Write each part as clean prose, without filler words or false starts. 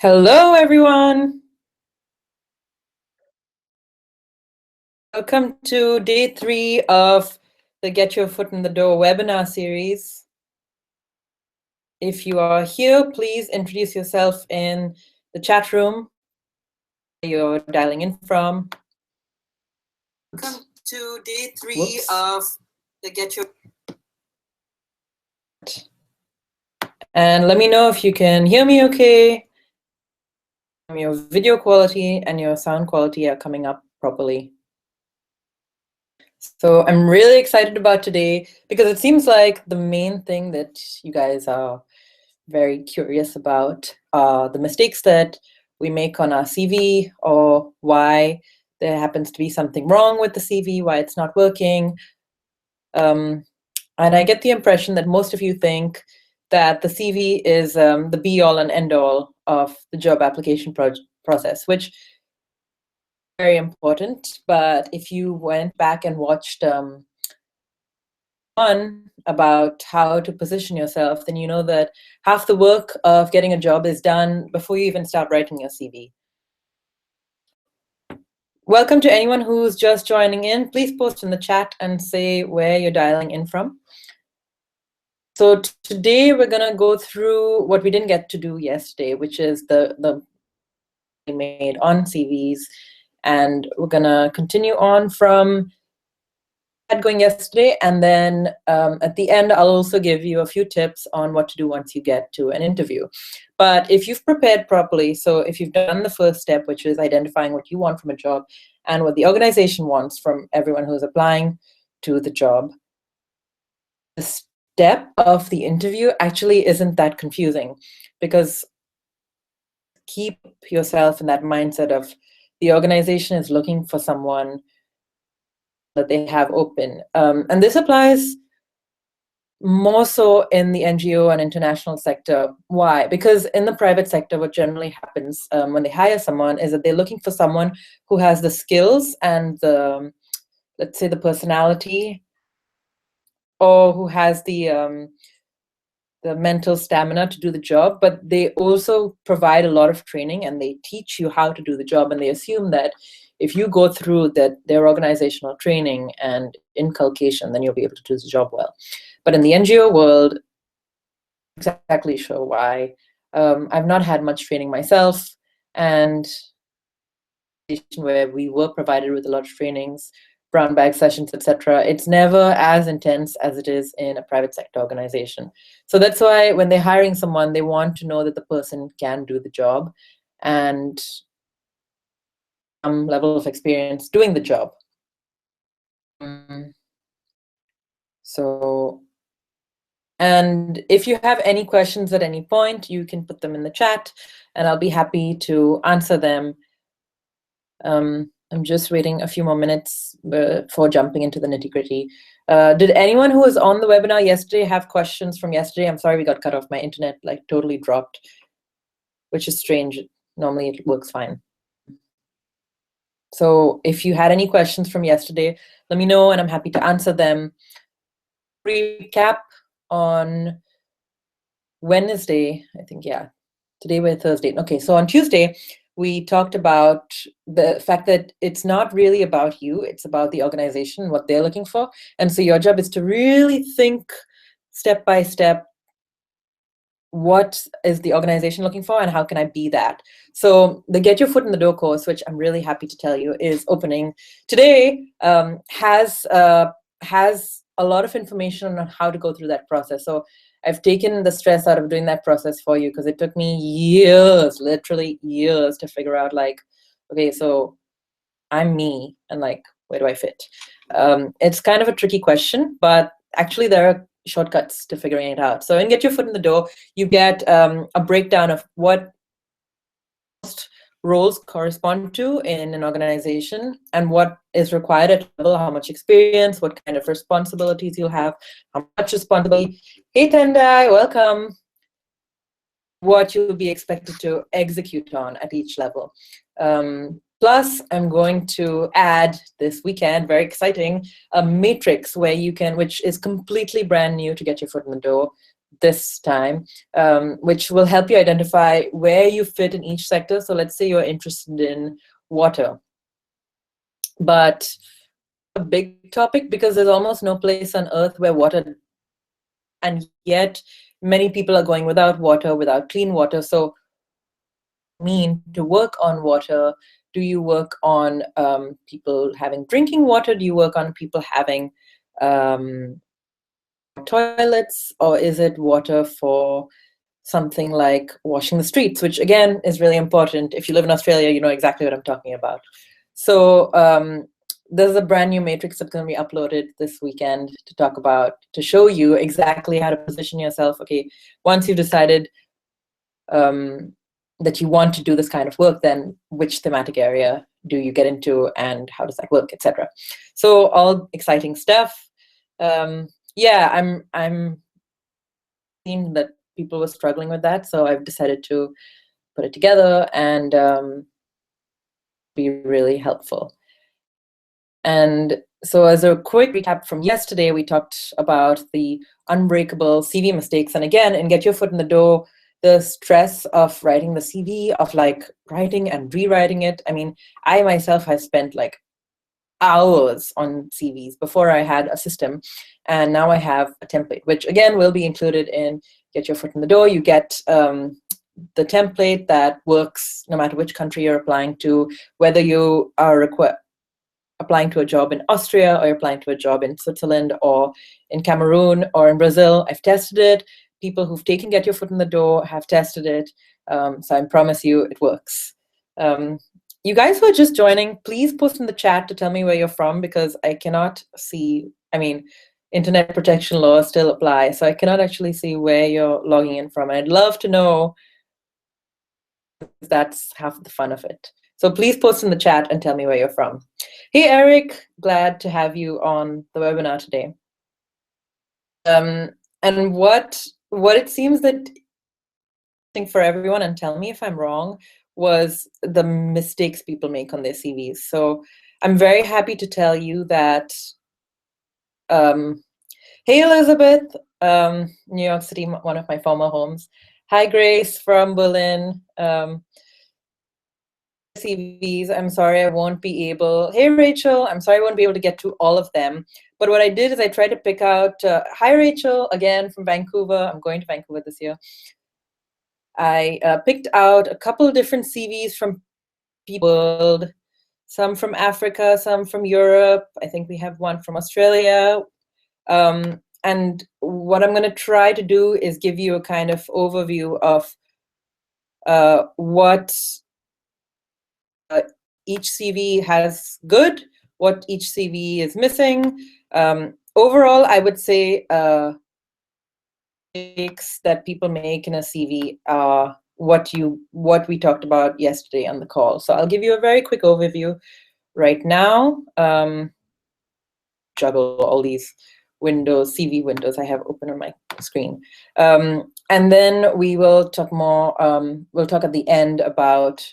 Hello, everyone. Welcome to day 3 of the Get Your Foot in the Door webinar series. If you are here, please introduce yourself in the chat room you're dialing in from. Welcome to day 3 of the Get Your... And let me know if you can hear me okay. Your video quality and your sound quality are coming up properly. So I'm really excited about today because it seems like the main thing that you guys are very curious about are the mistakes that we make on our CV, or why there happens to be something wrong with the CV, why it's not working. And I get the impression that most of you think that the CV is the be-all and end-all of the job application process, which is very important. But if you went back and watched one about how to position yourself, then you know that half the work of getting a job is done before you even start writing your CV. Welcome to anyone who's just joining in. Please post in the chat and say where you're dialing in from. So today we're gonna go through what we didn't get to do yesterday, which is the made on CVs, and we're gonna continue on from going yesterday, and then at the end I'll also give you a few tips on what to do once you get to an interview. But if you've prepared properly, so if you've done the first step, which is identifying what you want from a job and what the organization wants from everyone who's applying to the job, the step of the interview actually isn't that confusing, because keep yourself in that mindset of the organization is looking for someone that they have open. And this applies more so in the NGO and international sector. Why? Because in the private sector, what generally happens when they hire someone is that they're looking for someone who has the skills and the, let's say, the personality, or who has the mental stamina to do the job, but they also provide a lot of training and they teach you how to do the job, and they assume that if you go through their organizational training and inculcation, then you'll be able to do the job well. But in the NGO world, I'm not exactly sure why. I've not had much training myself, and where we were provided with a lot of trainings, brown bag sessions, etc., it's never as intense as it is in a private sector organization. So that's why when they're hiring someone, they want to know that the person can do the job and some level of experience doing the job. So, and if you have any questions at any point, you can put them in the chat and I'll be happy to answer them. I'm just waiting a few more minutes before jumping into the nitty-gritty. Did anyone who was on the webinar yesterday have questions from yesterday? I'm sorry we got cut off. My internet like totally dropped, which is strange. Normally it works fine. So if you had any questions from yesterday, let me know and I'm happy to answer them. Recap on Wednesday, I think, yeah. Today we're Thursday. Okay, so on Tuesday, we talked about the fact that it's not really about you, it's about the organization, what they're looking for. And so your job is to really think step by step, what is the organization looking for and how can I be that? So the Get Your Foot in the Door course, which I'm really happy to tell you is opening today, has a lot of information on how to go through that process. So I've taken the stress out of doing that process for you, because it took me years, literally years, to figure out like, okay, so I'm me and like, where do I fit? It's kind of a tricky question, but actually there are shortcuts to figuring it out. So in Get Your Foot in the Door, you get a breakdown of what most roles correspond to in an organization and what is required at level, how much experience, what kind of responsibilities you'll have, how much responsibility. Hey Tendai, welcome. What you'll be expected to execute on at each level. Plus, I'm going to add this weekend, very exciting, a matrix where you can, which is completely brand new to Get Your Foot in the Door, this time, which will help you identify where you fit in each sector. So let's say you're interested in water, but a big topic because there's almost no place on earth where water, and yet many people are going without water, without clean water. So to work on water, do you work on people having drinking water? Do you work on people having toilets, or is it water for something like washing the streets, which again is really important. If you live in Australia, you know exactly what I'm talking about. So there's a brand new matrix that's going to be uploaded this weekend to talk about, to show you exactly how to position yourself. Okay, once you've decided that you want to do this kind of work, then which thematic area do you get into and how does that work, etc. So all exciting stuff. Yeah, I'm seeing that people were struggling with that, so I've decided to put it together and be really helpful. And so as a quick recap from yesterday, we talked about the unbreakable CV mistakes. And again, in Get Your Foot in the Door, the stress of writing the CV, of like writing and rewriting it. I mean, I myself have spent like hours on CVs before I had a system. And now I have a template, which again will be included in Get Your Foot in the Door. You get the template that works no matter which country you're applying to, whether you are applying to a job in Austria, or you're applying to a job in Switzerland, or in Cameroon, or in Brazil. I've tested it. People who've taken Get Your Foot in the Door have tested it. So I promise you it works. You guys who are just joining, please post in the chat to tell me where you're from, because I cannot see, I mean, internet protection laws still apply, so I cannot actually see where you're logging in from. And I'd love to know, if that's half the fun of it. So please post in the chat and tell me where you're from. Hey, Eric, glad to have you on the webinar today. And what it seems that I think for everyone, and tell me if I'm wrong, was the mistakes people make on their CVs. So I'm very happy to tell you that, hey, Elizabeth, New York City, one of my former homes. Hi, Grace from Berlin. CVs, I'm sorry I won't be able. Hey, Rachel, I'm sorry I won't be able to get to all of them. But what I did is I tried to pick out, hi, Rachel, again from Vancouver. I'm going to Vancouver this year. I picked out a couple of different CVs from people, some from Africa, some from Europe. I think we have one from Australia. And what I'm going to try to do is give you a kind of overview of what each CV has good, what each CV is missing. Overall, I would say mistakes that people make in a CV are what we talked about yesterday on the call. So I'll give you a very quick overview right now. Juggle all these windows, CV windows I have open on my screen. And then we will talk more, we'll talk at the end about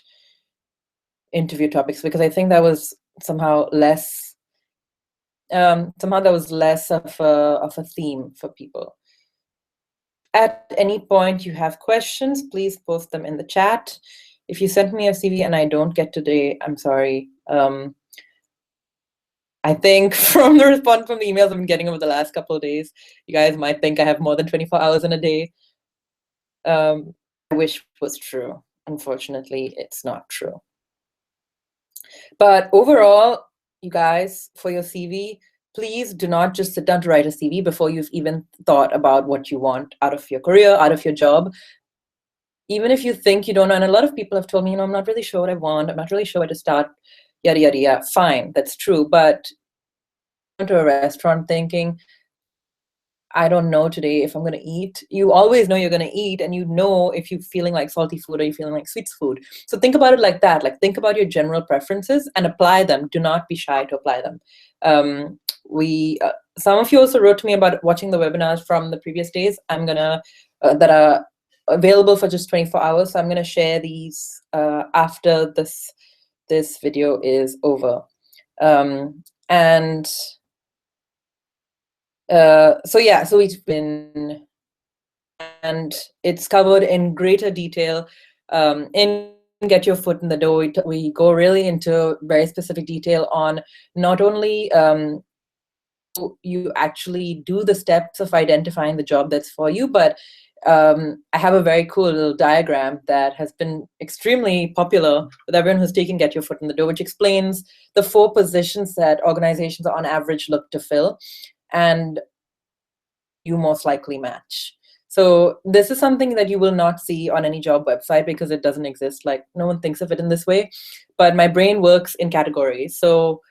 interview topics, because I think that was somehow less, of a theme for people. At any point you have questions, please post them in the chat. If you sent me a CV and I don't get today, I'm sorry. I think from the response from the emails I've been getting over the last couple of days, you guys might think I have more than 24 hours in a day. I wish it was true. Unfortunately, it's not true. But overall, you guys, for your CV, please do not just sit down to write a CV before you've even thought about what you want out of your career, out of your job. Even if you think you don't know, and a lot of people have told me, I'm not really sure what I want, I'm not really sure where to start, yada, yada, yada. Fine, that's true. But to a restaurant thinking, I don't know today if I'm going to eat. You always know you're going to eat, and you know if you're feeling like salty food or you're feeling like sweet food. So think about it like that. Like, think about your general preferences and apply them. Do not be shy to apply them. Some of you also wrote to me about watching the webinars from the previous days. I'm gonna that are available for just 24 hours. So I'm gonna share these after this video is over. So yeah, so we've been and it's covered in greater detail in Get Your Foot in the Door. We go really into very specific detail on not only you actually do the steps of identifying the job that's for you, but I have a very cool little diagram that has been extremely popular with everyone who's taken Get Your Foot in the Door, which explains the 4 positions that organizations on average look to fill, and you most likely match. So this is something that you will not see on any job website because it doesn't exist. Like, no one thinks of it in this way, but my brain works in categories. So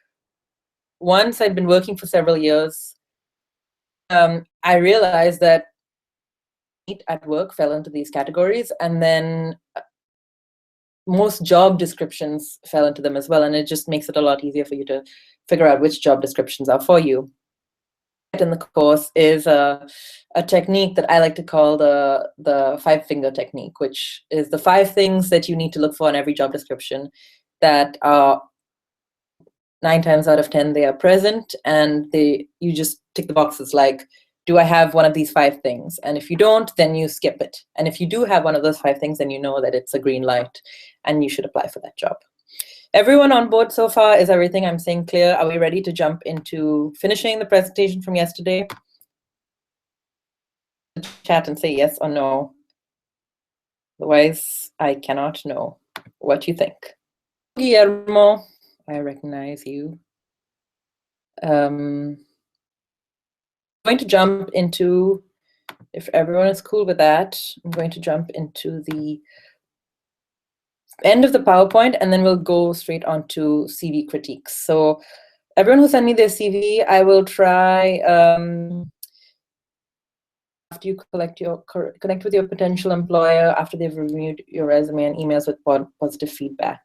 once I'd been working for several years, I realized that at work fell into these categories, and then most job descriptions fell into them as well, and it just makes it a lot easier for you to figure out which job descriptions are for you. In the course is a technique that I like to call the 5-finger technique, which is the 5 things that you need to look for in every job description that are 9 times out of 10 they are present, and you just tick the boxes like, do I have one of these 5 things? And if you don't, then you skip it. And if you do have one of those 5 things, then you know that it's a green light and you should apply for that job. Everyone on board so far? Is everything I'm saying clear? Are we ready to jump into finishing the presentation from yesterday? Chat and say yes or no. Otherwise, I cannot know what you think. Guillermo, I recognize you. I'm going to jump into, if everyone is cool with that, I'm going to jump into the end of the PowerPoint, and then we'll go straight on to CV critiques. So everyone who sent me their CV, I will try, after you connect with your potential employer, after they've reviewed your resume and emails with positive feedback.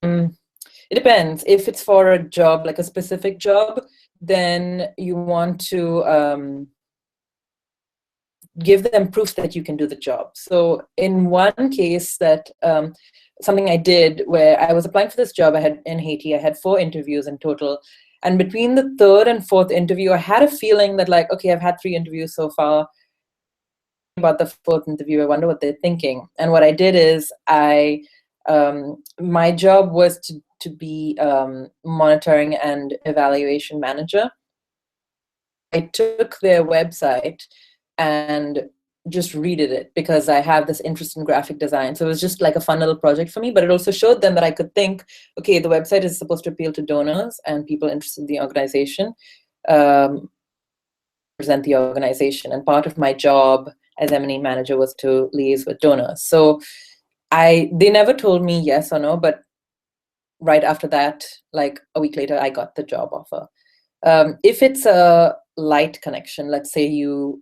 It depends. If it's for a job, like a specific job, then you want to give them proof that you can do the job. So in one case that something I did where I was applying for this job in Haiti, I had 4 interviews in total. And between the 3rd and 4th interview, I had a feeling that like, okay, I've had 3 interviews so far. About the 4th interview, I wonder what they're thinking. And what I did is my job was to be monitoring and evaluation manager. I took their website and just redid it because I have this interest in graphic design. So it was just like a fun little project for me, but it also showed them that I could think, okay, the website is supposed to appeal to donors and people interested in the organization, present the organization. And part of my job as M&E manager was to liaise with donors. So they never told me yes or no, but right after that, like a week later, I got the job offer. If it's a light connection, let's say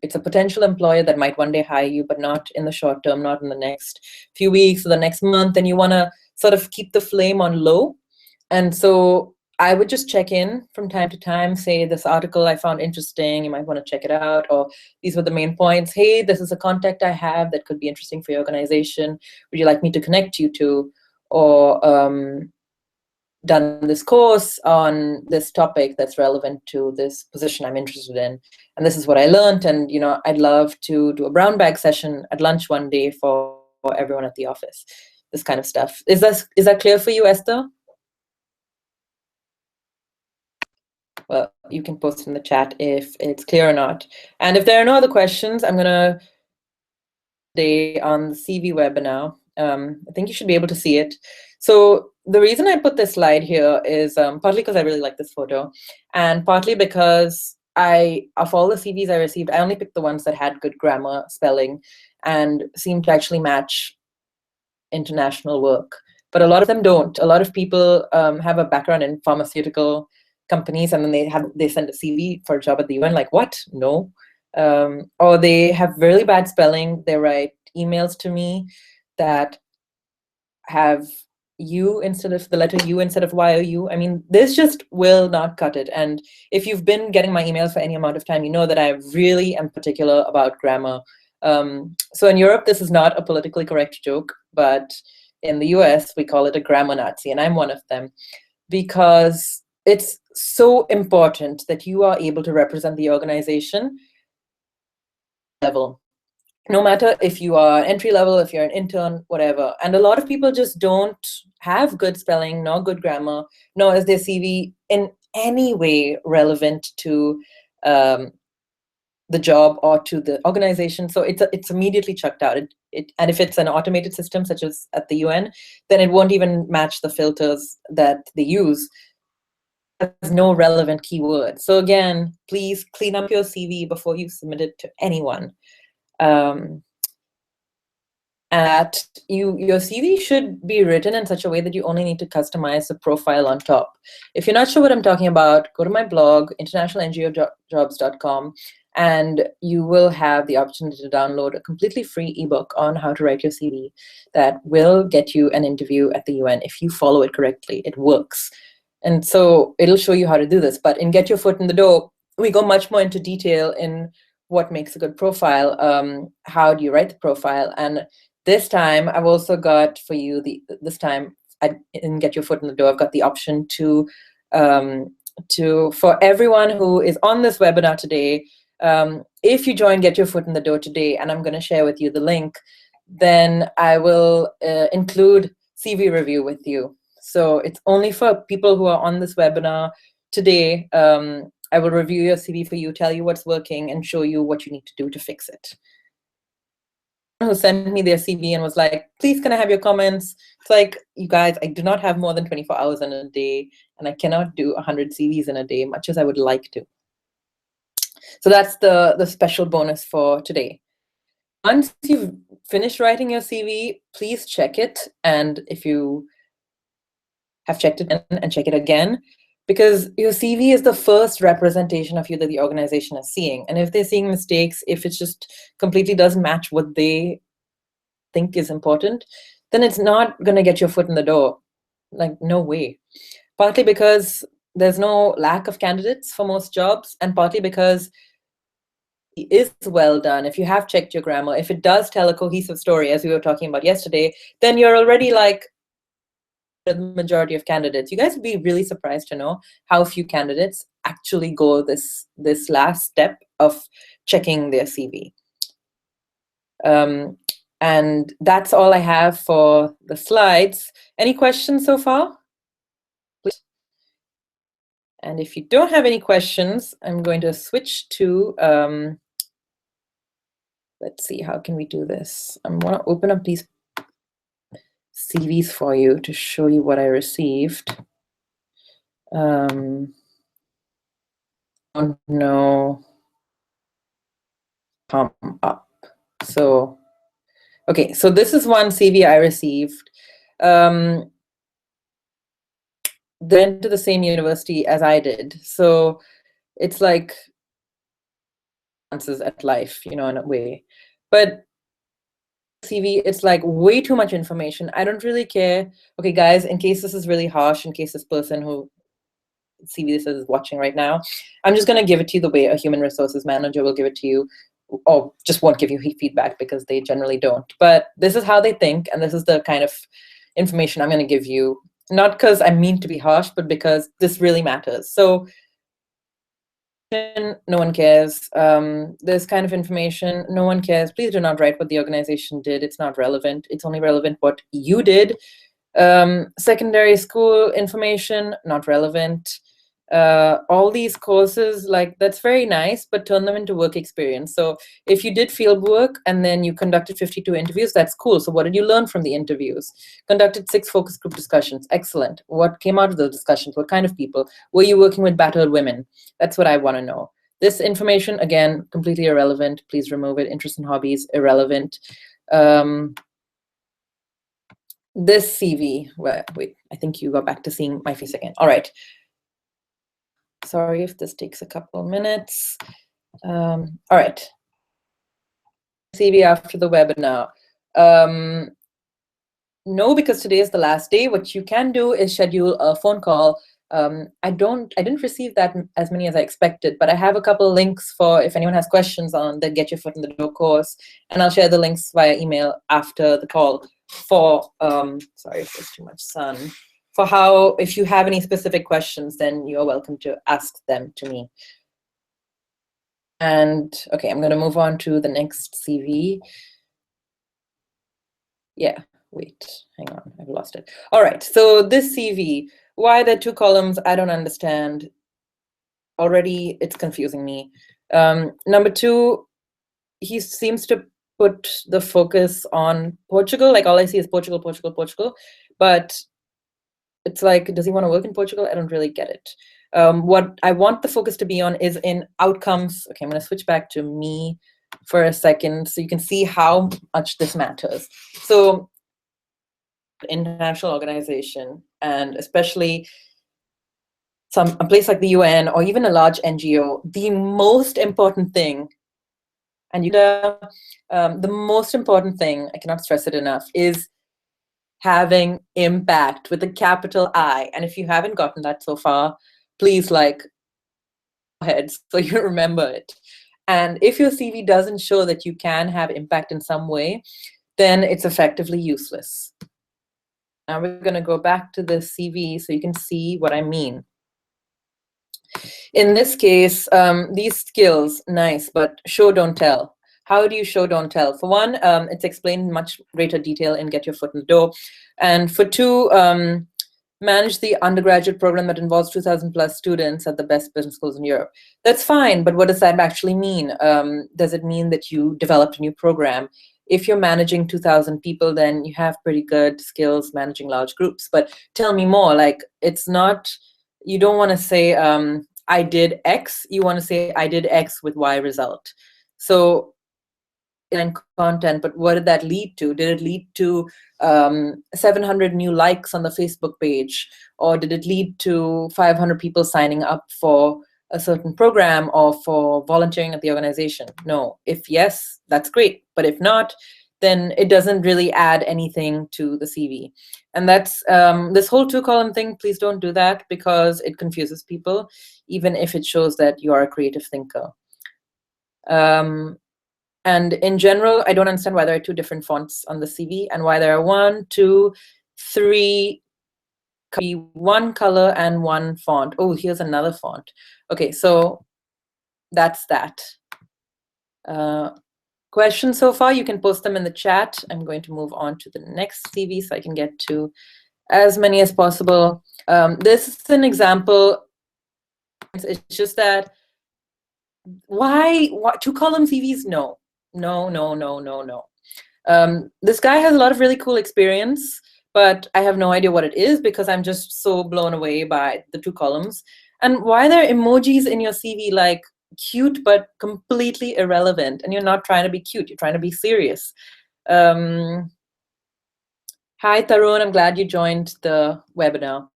it's a potential employer that might one day hire you, but not in the short term, not in the next few weeks or the next month, and you want to sort of keep the flame on low. And so I would just check in from time to time, say, this article I found interesting, you might want to check it out, or these were the main points. Hey, this is a contact I have that could be interesting for your organization. Would you like me to connect you to? Or done this course on this topic that's relevant to this position I'm interested in, and this is what I learned, and I'd love to do a brown bag session at lunch one day for everyone at the office. This kind of stuff. Is that clear for you, Esther? Well, you can post in the chat if it's clear or not. And if there are no other questions, I'm gonna stay on the CV webinar. I think you should be able to see it. So the reason I put this slide here is partly because I really like this photo, and partly because of all the CVs I received, I only picked the ones that had good grammar, spelling, and seemed to actually match international work. But a lot of them don't. A lot of people have a background in pharmaceutical companies, and then they send a CV for a job at the UN. Like, what? No. Or they have really bad spelling. They write emails to me that have U instead of the letter U instead of YOU. I mean, this just will not cut it. And if you've been getting my emails for any amount of time, you know that I really am particular about grammar. So in Europe, this is not a politically correct joke, but in the US, we call it a grammar Nazi, and I'm one of them, because it's so important that you are able to represent the organization level. No matter if you are entry level, if you're an intern, whatever. And a lot of people just don't have good spelling, nor good grammar, nor is their CV in any way relevant to the job or to the organization. So it's immediately chucked out. And if it's an automated system, such as at the UN, then it won't even match the filters that they use. There's no relevant keywords. So again, please clean up your CV before you submit it to anyone. At your CV should be written in such a way that you only need to customize the profile on top. If you're not sure what I'm talking about, go to my blog, internationalngojobs.com, and you will have the opportunity to download a completely free ebook on how to write your CV that will get you an interview at the UN if you follow it correctly. It works. And so it'll show you how to do this. But in Get Your Foot in the Door, we go much more into detail in what makes a good profile, how do you write the profile, and this time, I've also got for you, this time in Get Your Foot in the Door, I've got the option to for everyone who is on this webinar today, if you join Get Your Foot in the Door today, and I'm going to share with you the link, then I will include CV review with you. So it's only for people who are on this webinar today. I will review your CV for you, tell you what's working, and show you what you need to do to fix it. Who sent me their CV and was like, please, can I have your comments? It's like, you guys, I do not have more than 24 hours in a day, and I cannot do 100 CVs in a day, much as I would like to. So that's the special bonus for today. Once you've finished writing your CV, please check it. And if you have checked it and check it again, because your CV is the first representation of you that the organization is seeing. And if they're seeing mistakes, if it just completely doesn't match what they think is important, then it's not going to get your foot in the door. Like, no way. Partly because there's no lack of candidates for most jobs, and partly because it is well done. If you have checked your grammar, if it does tell a cohesive story, as we were talking about yesterday, then you're already like the majority of candidates. You guys would be really surprised to know how few candidates actually go this last step of checking their CV. And that's all I have for the slides. Any questions so far? Please. And if you don't have any questions, I'm going to switch to, let's see, how can we do this? I want to open up these CVs for you to show you what I received. Don't know. Come up. So, okay, so this is one CV I received. They went to the same university as I did. So it's like chances at life, you know, in a way. But CV, it's like way too much information. I don't really care. Okay, guys, in case this is really harsh, in case this person who CV this is watching right now, I'm just going to give it to you the way a human resources manager will give it to you, or just won't give you feedback, because they generally don't. But this is how they think, and this is the kind of information I'm going to give you. Not because I mean to be harsh, but because this really matters. So no one cares. This kind of information, no one cares. Please do not write what the organization did. It's not relevant. It's only relevant what you did. Secondary school information, not relevant. All these courses, like, that's very nice, but turn them into work experience. So if you did field work and then you conducted 52 interviews, that's cool. So what did you learn from the interviews? Conducted 6 focus group discussions. Excellent. What came out of those discussions? What kind of people? Were you working with battered women? That's what I want to know. This information, again, completely irrelevant. Please remove it. Interests and hobbies, irrelevant. This CV, well, wait, I think you go back to seeing my face again. All right. Sorry if this takes a couple minutes. All right. CV after the webinar. No, because today is the last day. What you can do is schedule a phone call. I didn't receive that as many as I expected, but I have a couple of links for if anyone has questions on the Get Your Foot in the Door course, and I'll share the links via email after the call for, sorry if there's too much sun, for how, if you have any specific questions, then you're welcome to ask them to me. And okay, I'm going to move on to the next CV. Yeah, wait, hang on, I've lost it. All right, so this CV, why there are 2 columns, I don't understand. Already, it's confusing me. Number 2, he seems to put the focus on Portugal. Like all I see is Portugal, Portugal, Portugal. But it's like, does he want to work in Portugal? I don't really get it. What I want the focus to be on is in outcomes. Okay, I'm going to switch back to me for a second so you can see how much this matters. So international organization, and especially a place like the UN or even a large NGO, the most important thing, and the most important thing, I cannot stress it enough, is having impact with a capital I. And if you haven't gotten that so far, please go ahead so you remember it. And if your CV doesn't show that you can have impact in some way, then it's effectively useless. Now we're going to go back to the CV so you can see what I mean. In this case, these skills, nice, but show, don't tell. How do you show, don't tell? For one, it's explained in much greater detail in Get Your Foot in the Door. And for 2, manage the undergraduate program that involves 2,000 plus students at the best business schools in Europe. That's fine, but what does that actually mean? Does it mean that you developed a new program? If you're managing 2,000 people, then you have pretty good skills managing large groups. But tell me more, like it's not, you don't want to say, I did X, you want to say I did X with Y result. So and content, but what did that lead to? Did it lead to 700 new likes on the Facebook page? Or did it lead to 500 people signing up for a certain program or for volunteering at the organization? No. If yes, that's great. But if not, then it doesn't really add anything to the CV. And that's this whole 2-column thing. Please don't do that because it confuses people, even if it shows that you are a creative thinker. And in general, I don't understand why there are 2 different fonts on the CV and why there are 1, 2, 3, 1 color and 1 font. Oh, here's another font. Okay, so that's that. Questions so far, you can post them in the chat. I'm going to move on to the next CV so I can get to as many as possible. This is an example. It's just that why 2-column CVs? No. No, no, no, no, no. This guy has a lot of really cool experience, but I have no idea what it is because I'm just so blown away by the 2 columns. And why there are emojis in your CV like cute but completely irrelevant, and you're not trying to be cute, you're trying to be serious. Hi Tarun, I'm glad you joined the webinar.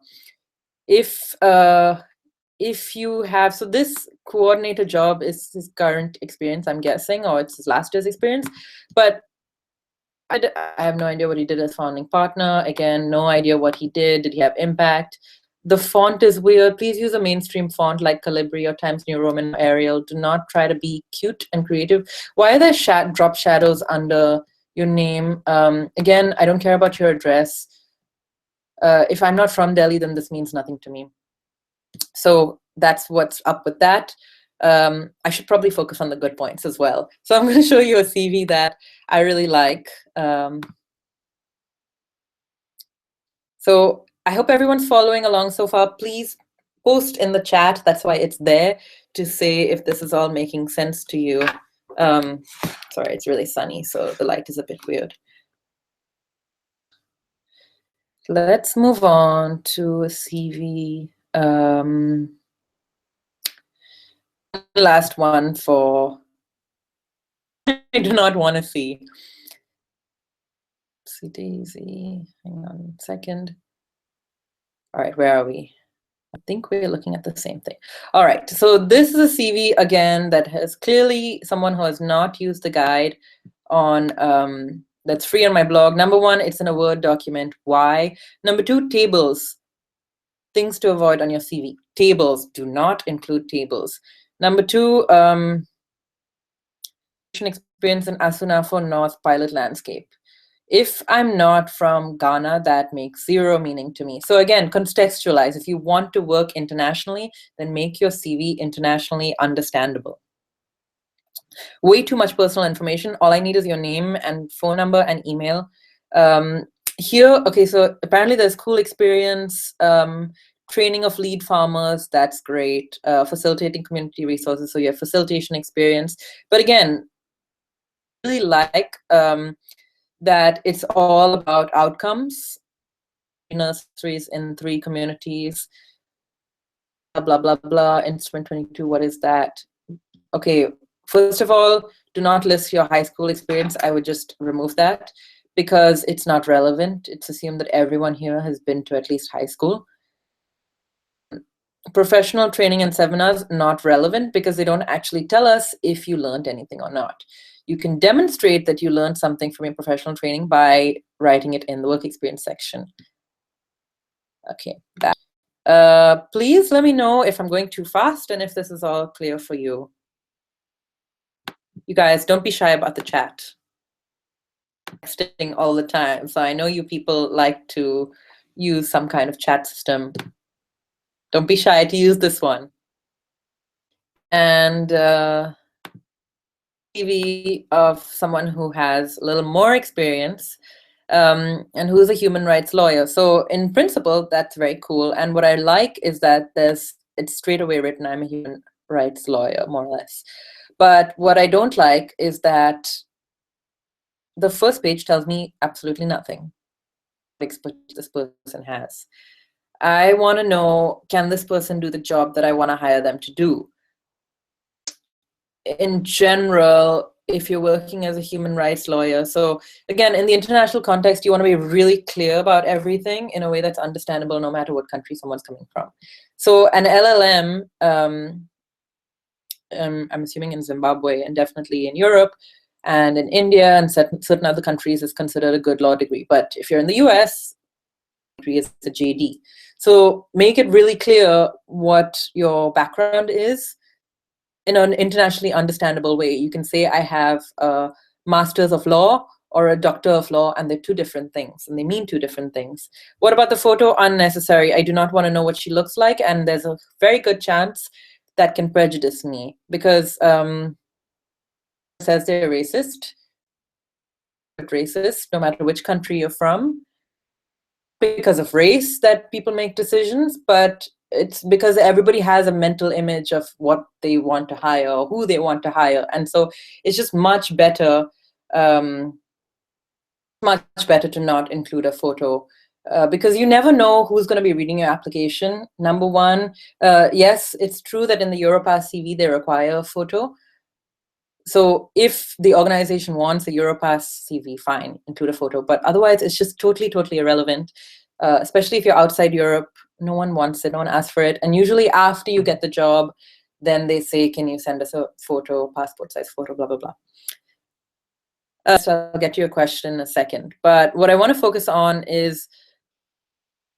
If you have, so this coordinator job is his current experience, I'm guessing, or it's his last year's experience, but I have no idea what he did as founding partner. Again, no idea what he did. Did he have impact? The font is weird. Please use a mainstream font like Calibri or Times New Roman or Arial. Do not try to be cute and creative. Why are there drop shadows under your name? Again, I don't care about your address. If I'm not from Delhi, then this means nothing to me. So that's what's up with that. I should probably focus on the good points as well. So I'm going to show you a CV that I really like. So I hope everyone's following along so far. Please post in the chat. That's why it's there, to say if this is all making sense to you. Sorry, it's really sunny, so the light is a bit weird. Let's move on to a CV. Last one for I do not want to see. See Daisy, hang on a second. All right, where are we? I think we're looking at the same thing. All right, so this is a CV again that has clearly someone who has not used the guide on that's free on my blog. Number 1, it's in a Word document. Why? Number 2, tables. Things to avoid on your CV. Tables, do not include tables. Number 2, experience in Asunafo North pilot landscape. If I'm not from Ghana, that makes 0 meaning to me. So again, contextualize. If you want to work internationally, then make your CV internationally understandable. Way too much personal information. All I need is your name and phone number and email. Here, okay, so apparently there's cool experience, training of lead farmers, that's great. Facilitating community resources, so you have facilitation experience. But again, really like that it's all about outcomes. Nurseries in 3 communities, blah, blah, blah, instrument 22, what is that? Okay, first of all, do not list your high school experience. I would just remove that because it's not relevant. It's assumed that everyone here has been to at least high school. Professional training and seminars, not relevant because they don't actually tell us if you learned anything or not. You can demonstrate that you learned something from your professional training by writing it in the work experience section. Okay, that. Please let me know if I'm going too fast and if this is all clear for you. You guys, don't be shy about the chat. Texting all the time, so I know you people like to use some kind of chat system. Don't be shy to use this one. And CV of someone who has a little more experience and who's a human rights lawyer. So in principle, that's very cool. And what I like is that it's straight away written, I'm a human rights lawyer, more or less. But what I don't like is that the first page tells me absolutely nothing. What expertise this person has. I want to know, can this person do the job that I want to hire them to do? In general, if you're working as a human rights lawyer, so again, in the international context, you want to be really clear about everything in a way that's understandable no matter what country someone's coming from. So an LLM, I'm assuming in Zimbabwe and definitely in Europe and in India and certain other countries is considered a good law degree. But if you're in the US, degree is a JD. So make it really clear what your background is in an internationally understandable way. You can say I have a master's of law or a doctor of law, and they're 2 different things, and they mean 2 different things. What about the photo? Unnecessary. I do not want to know what she looks like, and there's a very good chance that can prejudice me because says they're racist, no matter which country you're from, because of race that people make decisions, but it's because everybody has a mental image of what they want to hire or who they want to hire. And so it's just much better to not include a photo because you never know who's going to be reading your application. Number one, yes, it's true that in the Europass CV, they require a photo. So if the organization wants a Europass CV, fine, include a photo. But otherwise, it's just totally, totally irrelevant, especially if you're outside Europe. No one wants it, no one asks for it. And usually after you get the job, then they say, can you send us a photo, passport size photo, blah, blah, blah. So I'll get to your question in a second. But what I want to focus on is,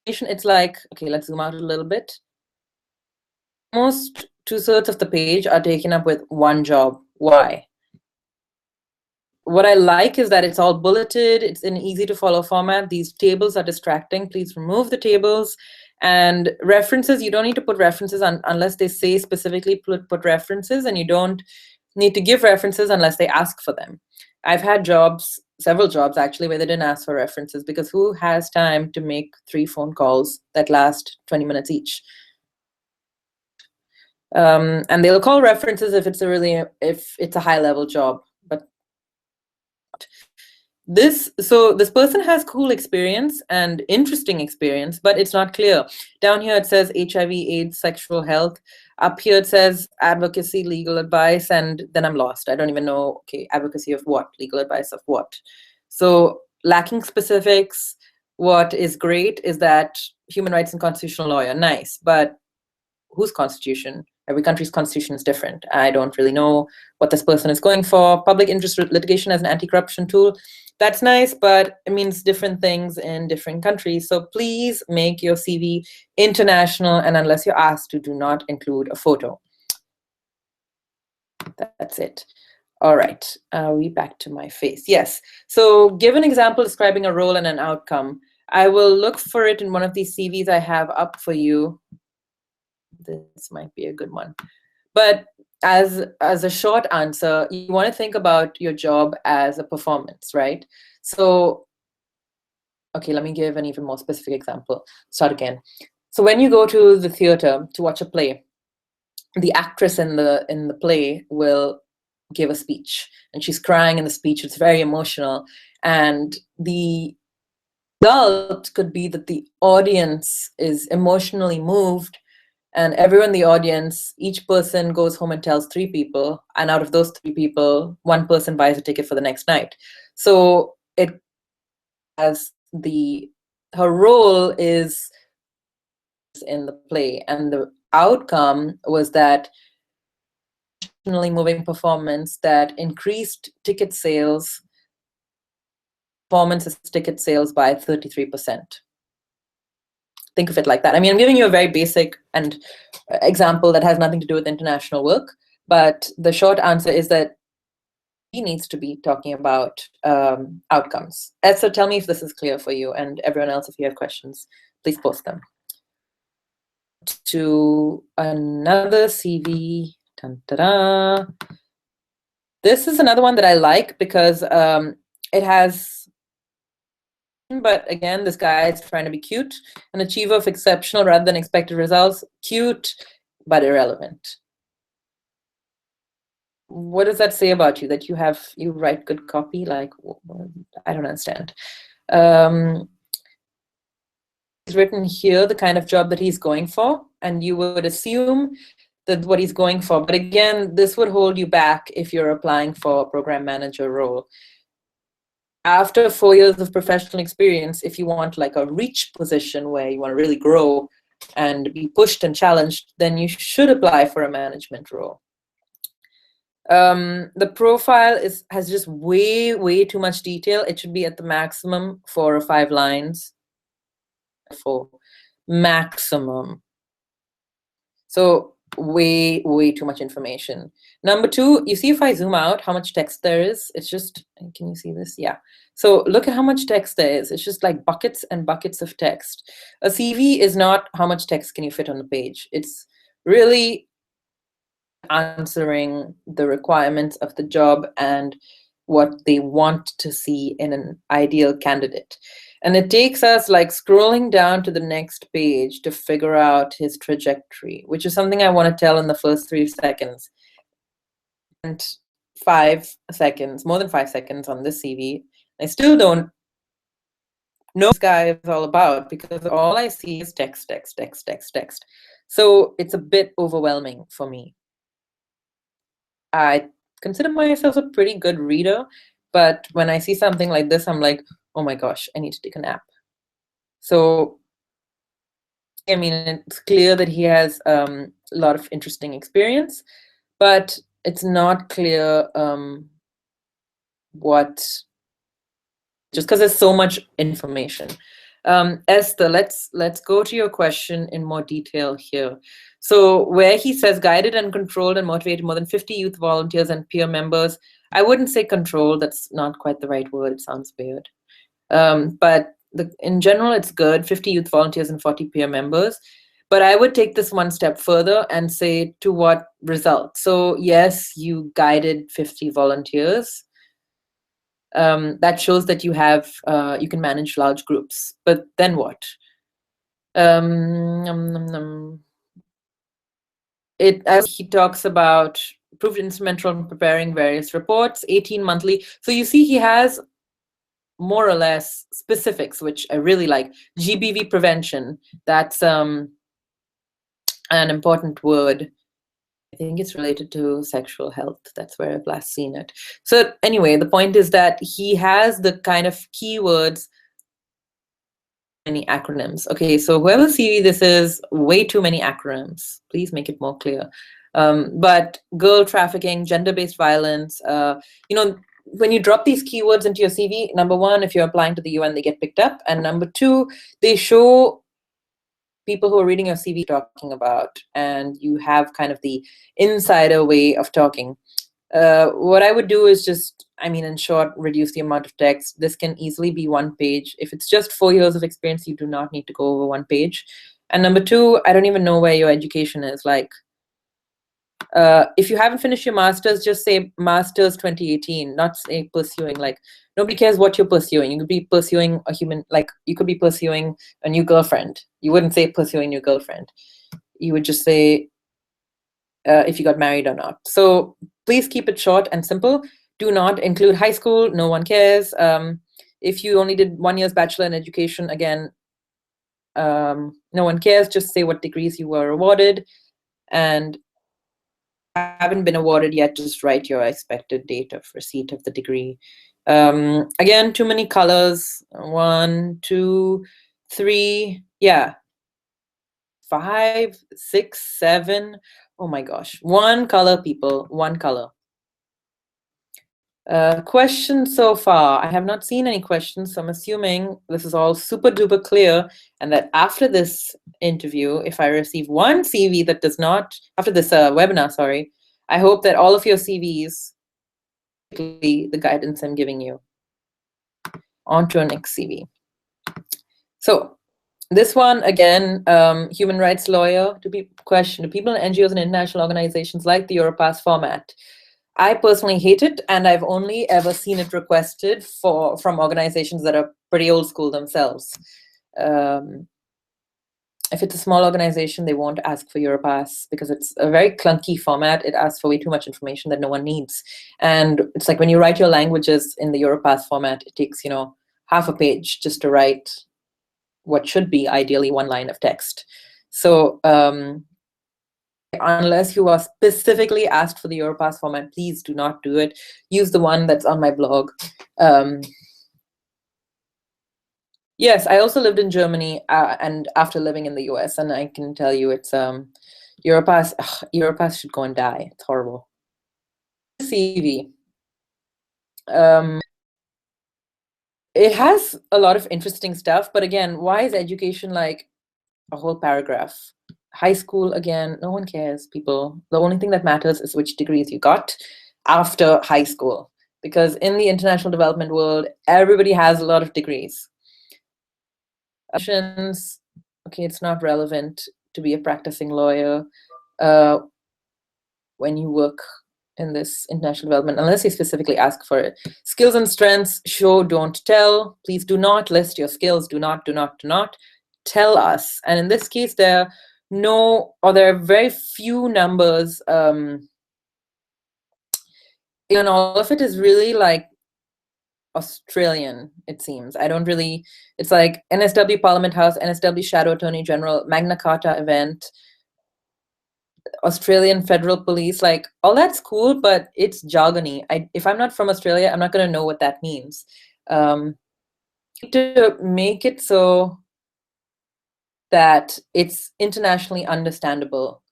it's like, okay, let's zoom out a little bit. Almost 2/3 of the page are taken up with one job. Why? What I like is that it's all bulleted. It's in easy to follow format. These tables are distracting. Please remove the tables. And references, you don't need to put references unless they say specifically put references, and you don't need to give references unless they ask for them. I've had jobs, several jobs actually, where they didn't ask for references because who has time to make 3 phone calls that last 20 minutes each? And they'll call references if it's a high level job, but this person has cool experience and interesting experience, but it's not clear. Down here it says HIV, AIDS, sexual health. Up here it says advocacy, legal advice, and then I'm lost. I don't even know, okay, advocacy of what? Legal advice of what? So lacking specifics. What is great is that human rights and constitutional lawyer, nice, but whose constitution? Every country's constitution is different. I don't really know what this person is going for. Public interest litigation as an anti-corruption tool. That's nice, but it means different things in different countries. So please make your CV international, and unless you're asked to, do not include a photo. That's it. All right, we back to my face. Yes, so give an example describing a role and an outcome. I will look for it in one of these CVs I have up for you. This might be a good one. But as a short answer, you want to think about your job as a performance, right? So, okay, let me give an even more specific example. Start again. So when you go to the theater to watch a play, the actress in the play will give a speech, and she's crying in the speech. It's very emotional, and the result could be that the audience is emotionally moved, and everyone in the audience, each person goes home and tells 3 people, and out of those 3 people, 1 person buys a ticket for the next night. So it has her role is in the play, and the outcome was that emotionally moving performance that increased ticket sales, performances ticket sales by 33%. Think of it like that. I mean, I'm giving you a very basic and example that has nothing to do with international work, but the short answer is that he needs to be talking about outcomes. Esther, tell me if this is clear for you, and everyone else, if you have questions, please post them. To another CV. Dun, da, da. This is another one that I like because it has, but again, this guy is trying to be cute, an achiever of exceptional rather than expected results, cute, but irrelevant. What does that say about you, that you write good copy? Like, I don't understand. He's written here the kind of job that he's going for, and you would assume that what he's going for. But again, this would hold you back if you're applying for a program manager role. After 4 years of professional experience, if you want like a reach position where you want to really grow and be pushed and challenged, then you should apply for a management role. The profile has just way too much detail. It should be at the maximum 4 or 5 lines. For maximum. So way too much information. Number 2, you see if I zoom out how much text there is? It's just, can you see this? Yeah. So look at how much text there is. It's just like buckets and buckets of text. A CV is not how much text can you fit on the page. It's really answering the requirements of the job and what they want to see in an ideal candidate. And it takes us like scrolling down to the next page to figure out his trajectory, which is something I want to tell in the first 3 seconds. And 5 seconds, more than 5 seconds on this CV. I still don't know what this guy is all about because all I see is text. So it's a bit overwhelming for me. I consider myself a pretty good reader, but when I see something like this, I'm like, oh my gosh, I need to take a nap. So, I mean, it's clear that he has a lot of interesting experience, but it's not clear just because there's so much information. Esther, let's go to your question in more detail here. So where he says guided and controlled and motivated more than 50 youth volunteers and peer members, I wouldn't say control. That's not quite the right word. It sounds weird. But in general, it's good, 50 youth volunteers and 40 peer members. But I would take this one step further and say to what result. So yes, you guided 50 volunteers. That shows that you can manage large groups. But then what? As he talks about proved instrumental in preparing various reports, 18 monthly. So you see he has more or less specifics, which I really like. GBV prevention, that's an important word. I think it's related to sexual health. That's where I've last seen it. So anyway, the point is that he has the kind of keywords, many acronyms. Okay, so whoever CV this is, way too many acronyms. Please make it more clear. But girl trafficking, gender-based violence, when you drop these keywords into your CV, number 1, if you're applying to the UN, they get picked up. And number 2, they show people who are reading your CV talking about, and you have kind of the insider way of talking. What I would do is just, in short, reduce the amount of text. This can easily be 1 page. If it's just 4 years of experience, you do not need to go over 1 page. And number 2, I don't even know where your education is. Like, If you haven't finished your master's, just say master's 2018, not say pursuing. Like, nobody cares what you're pursuing. You could be pursuing a human, like you could be pursuing a new girlfriend. You wouldn't say pursuing your girlfriend. You would just say if you got married or not. So please keep it short and simple. Do not include high school. No one cares. If you only did 1 year's bachelor in education, again, no one cares. Just say what degrees you were awarded. And haven't been awarded yet, just write your expected date of receipt of the degree. Again, too many colors. 1, 2, 3, yeah. 5, 6, 7. Oh my gosh. One color, people, one color. Questions so far. I have not seen any questions, so I'm assuming this is all super duper clear, and that after this interview, if I receive one CV that does not, after this webinar, sorry, I hope that all of your CVs, the guidance I'm giving you, on to our next CV. So this one, again, human rights lawyer, to be questioned, do people in NGOs and international organizations like the Europass format? I personally hate it, and I've only ever seen it requested from organizations that are pretty old school themselves. If it's a small organization, they won't ask for Europass because it's a very clunky format. It asks for way too much information that no one needs. And it's like when you write your languages in the Europass format, it takes, you know, half a page just to write what should be ideally one line of text. So unless you are specifically asked for the Europass format, please do not do it. Use the one that's on my blog. Yes, I also lived in Germany and after living in the US, and I can tell you it's Europass. Europass should go and die. It's horrible. CV. It has a lot of interesting stuff, but again, why is education like a whole paragraph? High school, again, no one cares, people. The only thing that matters is which degrees you got after high school. Because in the international development world, everybody has a lot of degrees. Okay, it's not relevant to be a practicing lawyer when you work in this international development, unless you specifically ask for it. Skills and strengths, show, don't tell. Please do not list your skills. Do not tell us. And in this case, there are very few numbers, and all of it is really like Australian, it seems. It's like NSW Parliament House, NSW Shadow Attorney General, Magna Carta event, Australian Federal Police, like all that's cool, but it's jargony. If I'm not from Australia, I'm not going to know what that means. To make it so that it's internationally understandable.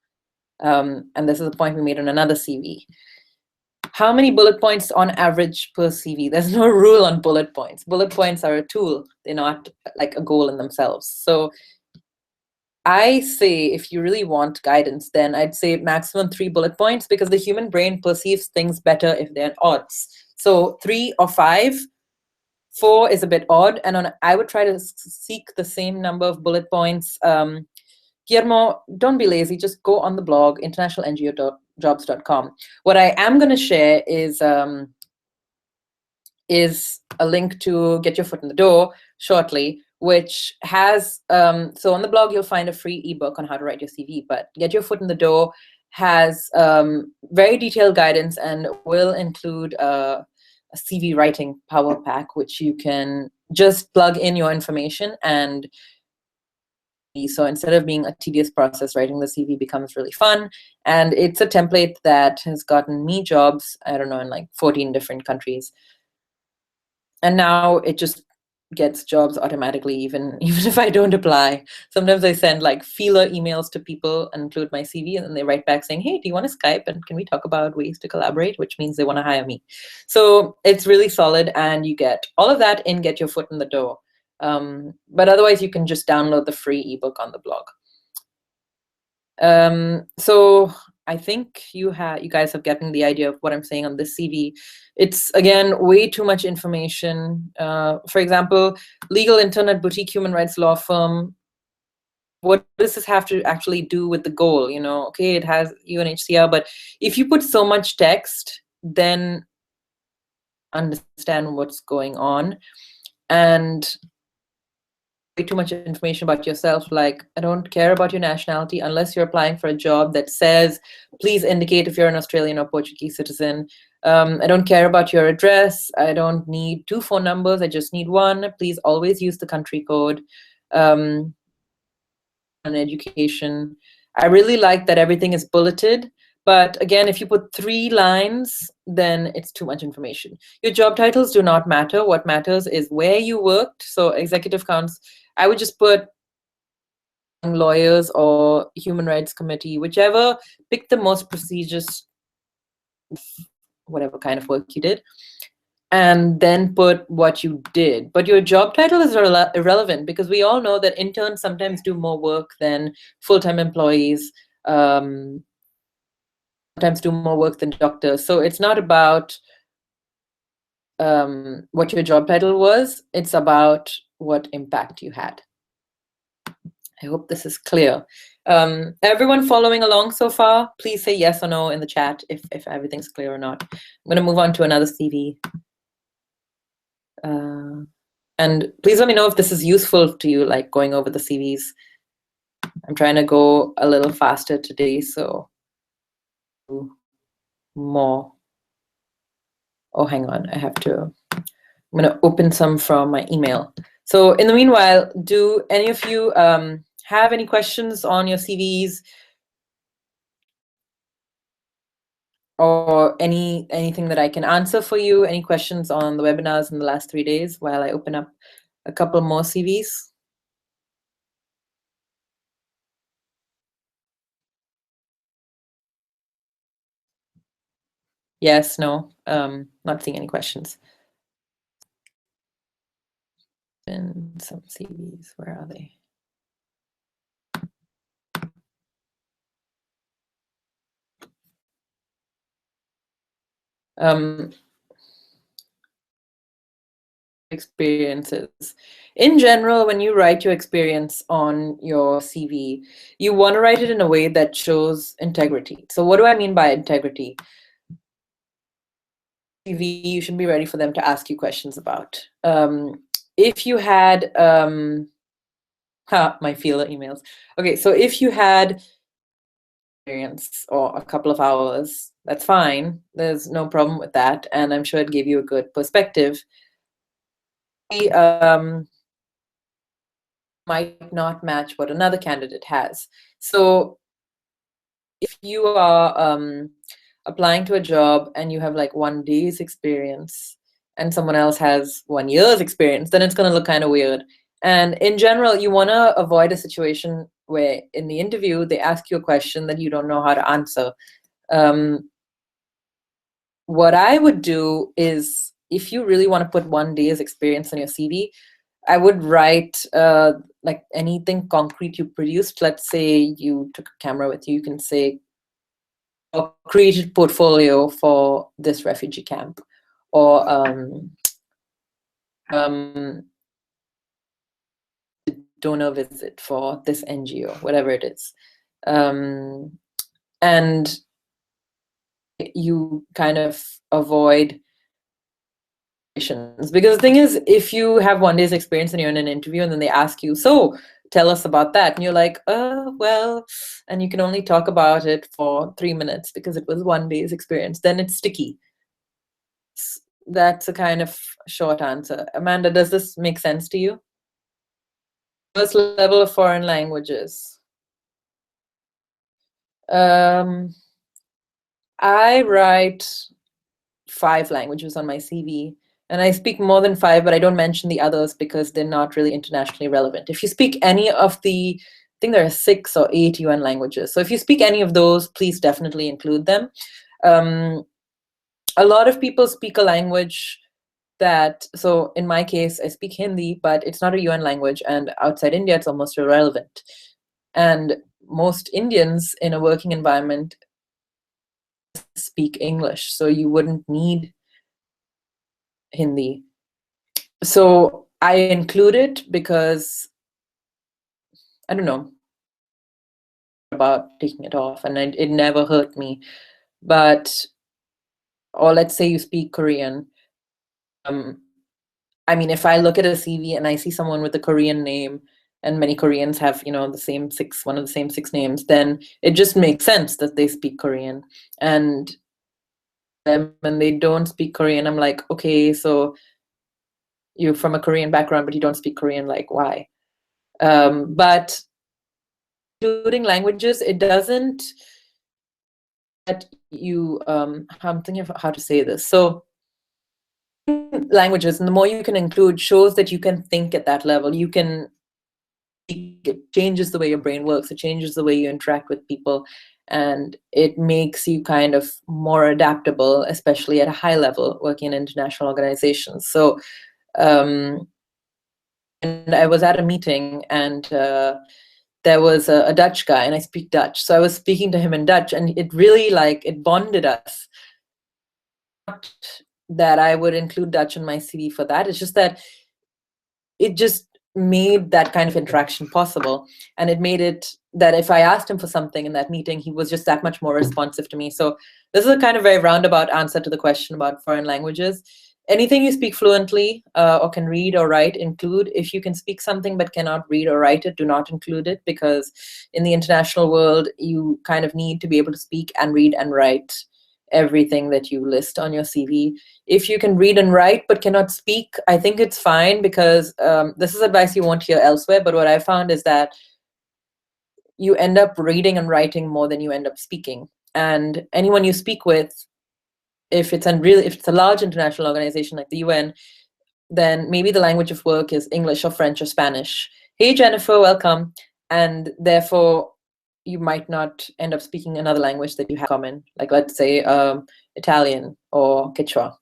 And this is a point we made on another CV. How many bullet points on average per CV? There's no rule on bullet points. Bullet points are a tool. They're not like a goal in themselves. So I say if you really want guidance, then I'd say maximum 3 bullet points, because the human brain perceives things better if they're odds. So 3 or 5, 4 is a bit odd. And I would try to seek the same number of bullet points. Guillermo, don't be lazy. Just go on the blog, internationalngojobs.com. What I am going to share is a link to Get Your Foot in the Door shortly, which has, so on the blog, you'll find a free ebook on how to write your CV, but Get Your Foot in the Door has very detailed guidance and will include a CV writing power pack, which you can just plug in your information, and so instead of being a tedious process, writing the CV becomes really fun. And it's a template that has gotten me jobs, I don't know, in like 14 different countries. And now it just gets jobs automatically, even if I don't apply. Sometimes I send like feeler emails to people and include my CV, and then they write back saying, hey, do you want to Skype? And can we talk about ways to collaborate? Which means they want to hire me. So it's really solid, and you get all of that in Get Your Foot in the Door. But otherwise, you can just download the free ebook on the blog. So I think you guys have gotten the idea of what I'm saying on this CV. It's, again, way too much information. For example, legal internet boutique human rights law firm, what does this have to actually do with the goal? Okay, it has UNHCR, but if you put so much text, then understand what's going on. And way too much information about yourself, like, I don't care about your nationality unless you're applying for a job that says, please indicate if you're an Australian or Portuguese citizen. I don't care about your address. I don't need 2 phone numbers. I just need one. Please always use the country code. On education, I really like that everything is bulleted. But again, if you put 3 lines, then it's too much information. Your job titles do not matter. What matters is where you worked. So executive counts, I would just put lawyers or human rights committee, whichever, pick the most prestigious, whatever kind of work you did, and then put what you did. But your job title is irrelevant, because we all know that interns sometimes do more work than full-time employees, sometimes do more work than doctors. So it's not about what your job title was, it's about what impact you had. I hope this is clear. Everyone following along so far, please say yes or no in the chat if everything's clear or not. I'm going to move on to another CV. And please let me know if this is useful to you, like going over the CVs. I'm trying to go a little faster today, so more. Oh, hang on, I'm going to open some from my email. So in the meanwhile, do any of you have any questions on your CVs? Or anything that I can answer for you? Any questions on the webinars in the last 3 days while I open up a couple more CVs? Yes, no, not seeing any questions. And some CVs, where are they? Experiences. In general, when you write your experience on your CV, you want to write it in a way that shows integrity. So what do I mean by integrity? CV, you should be ready for them to ask you questions about. If you had, my feeler emails. Okay, so if you had experience or a couple of hours, that's fine. There's no problem with that. And I'm sure it gave you a good perspective. Might not match what another candidate has. So if you are applying to a job and you have like 1 day's experience and someone else has 1 year's experience, then it's going to look kind of weird. And in general, you want to avoid a situation where in the interview, they ask you a question that you don't know how to answer. What I would do is, if you really want to put 1 day's experience on your CV, I would write like anything concrete you produced. Let's say you took a camera with you, you can say, or created portfolio for this refugee camp, or donor visit for this NGO, whatever it is. And you kind of avoid, because the thing is, if you have 1 day's experience and you're in an interview and then they ask you, so tell us about that, and you're like, well, and you can only talk about it for 3 minutes because it was 1 day's experience, then it's sticky. That's a kind of short answer. Amanda, does this make sense to you? First level of foreign languages. I write 5 languages on my CV, and I speak more than 5, but I don't mention the others because they're not really internationally relevant. If you speak any of the, I think there are 6 or 8 UN languages. So if you speak any of those, please definitely include them. A lot of people speak a language that, so in my case, I speak Hindi, but it's not a UN language, and outside India, it's almost irrelevant. And most Indians in a working environment speak English, so you wouldn't need Hindi. So I include it because, I don't know, about taking it off, and it never hurt me. But, or let's say you speak Korean. I mean, if I look at a CV and I see someone with a Korean name, and many Koreans have, one of the same 6 names, then it just makes sense that they speak Korean. And them, and they don't speak Korean, I'm like, okay, so you're from a Korean background, but you don't speak Korean, like, why? But including languages, it doesn't that you, I'm thinking of how to say this. So languages, and the more you can include, shows that you can think at that level. You can, it changes the way your brain works. It changes the way you interact with people, and it makes you kind of more adaptable, especially at a high level working in international organizations. So, and I was at a meeting, and there was a Dutch guy, and I speak Dutch. So I was speaking to him in Dutch, and it really, like, it bonded us. Not that I would include Dutch in my CV for that. It's just that it just made that kind of interaction possible. And it made it that if I asked him for something in that meeting, he was just that much more responsive to me. So this is a kind of very roundabout answer to the question about foreign languages. Anything you speak fluently or can read or write, include. If you can speak something but cannot read or write it, do not include it, because in the international world, you kind of need to be able to speak and read and write everything that you list on your CV. If you can read and write but cannot speak, I think it's fine, because this is advice you won't hear elsewhere, but what I found is that you end up reading and writing more than you end up speaking. And anyone you speak with, if it's a large international organization like the UN, then maybe the language of work is English or French or Spanish. Hey, Jennifer, welcome. And therefore, you might not end up speaking another language that you have in common, like, let's say, Italian or Quechua. I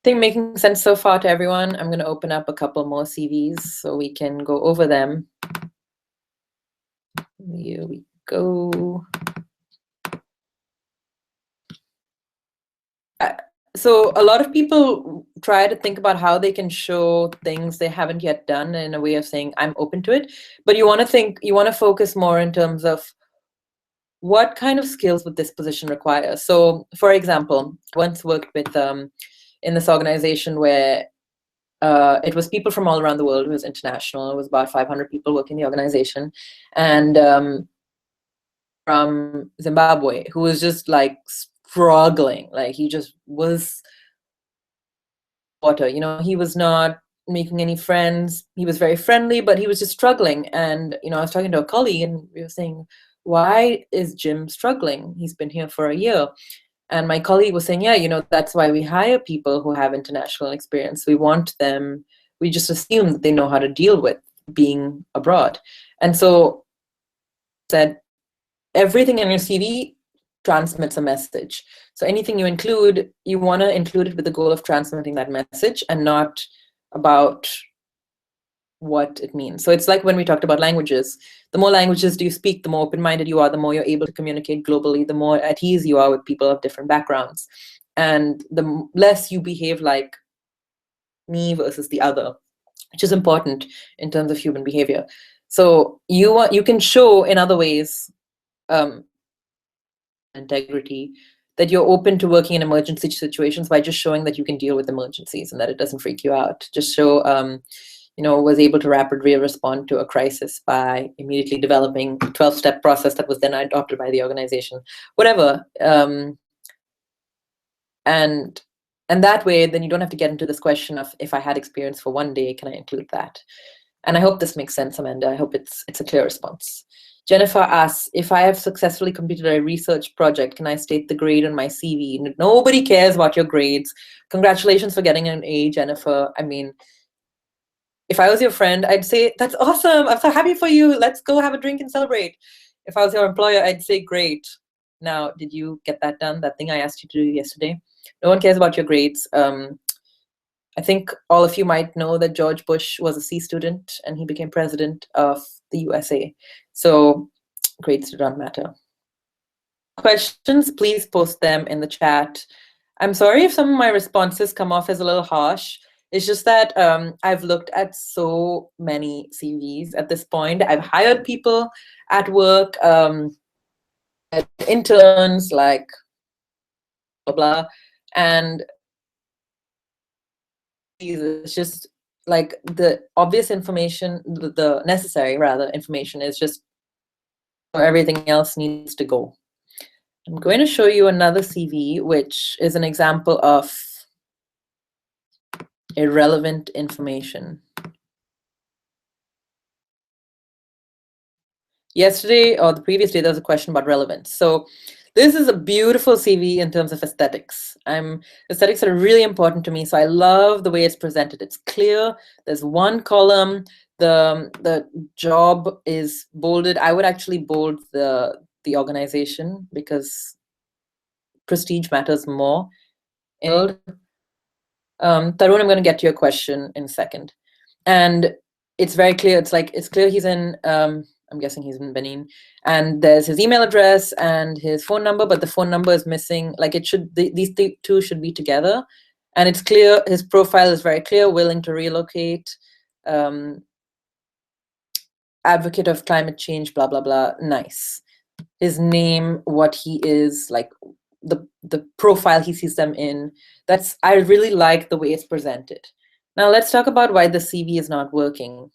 think making sense so far to everyone. I'm going to open up a couple more CVs so we can go over them. Here we go. So a lot of people try to think about how they can show things they haven't yet done in a way of saying, I'm open to it. But you want to focus more in terms of what kind of skills would this position require. So, for example, I once worked with in this organization where it was people from all around the world. It was international. It was about 500 people working in the organization. And from Zimbabwe, who was just like struggling. Like, he just was water. He was not making any friends. He was very friendly, but he was just struggling. And, I was talking to a colleague, and we were saying, why is Jim struggling? He's been here for a year. And my colleague was saying, yeah, that's why we hire people who have international experience. We just assume that they know how to deal with being abroad. And so said, everything in your CV transmits a message. So anything you include, you want to include it with the goal of transmitting that message and not about what it means. So it's like when we talked about languages. The more languages do you speak, the more open-minded you are, the more you're able to communicate globally, the more at ease you are with people of different backgrounds. And the less you behave like me versus the other, which is important in terms of human behavior. So you can show in other ways integrity, that you're open to working in emergency situations by just showing that you can deal with emergencies and that it doesn't freak you out. Just show, was able to rapidly respond to a crisis by immediately developing a 12-step process that was then adopted by the organization, whatever. And that way, then you don't have to get into this question of, if I had experience for one day, can I include that? And I hope this makes sense, Amanda. I hope it's a clear response. Jennifer asks, if I have successfully completed a research project, can I state the grade on my CV? Nobody cares about your grades. Congratulations for getting an A, Jennifer. I mean, if I was your friend, I'd say, that's awesome. I'm so happy for you. Let's go have a drink and celebrate. If I was your employer, I'd say, great. Now, did you get that done? That thing I asked you to do yesterday? No one cares about your grades. I think all of you might know that George Bush was a C student and he became president of the USA. So grades do not matter. Questions, please post them in the chat. I'm sorry if some of my responses come off as a little harsh. It's just that I've looked at so many CVs at this point. I've hired people at work, interns, like blah blah, and it's just like the obvious information, the necessary rather information is just everything else needs to go. I'm going to show you another CV, which is an example of irrelevant information. Yesterday or the previous day, there was a question about relevance. So this is a beautiful CV in terms of aesthetics. Aesthetics are really important to me, so I love the way it's presented. It's clear. There's one column. The job is bolded. I would actually bold the organization because prestige matters more. Tarun, I'm going to get to your question in a second. And it's very clear. It's clear he's in, I'm guessing he's in Benin. And there's his email address and his phone number, but the phone number is missing. Like these two should be together. And it's clear, his profile is very clear, willing to relocate, advocate of climate change, blah, blah, blah. Nice. His name, what he is, like the profile he sees them in. I really like the way it's presented. Now let's talk about why the CV is not working.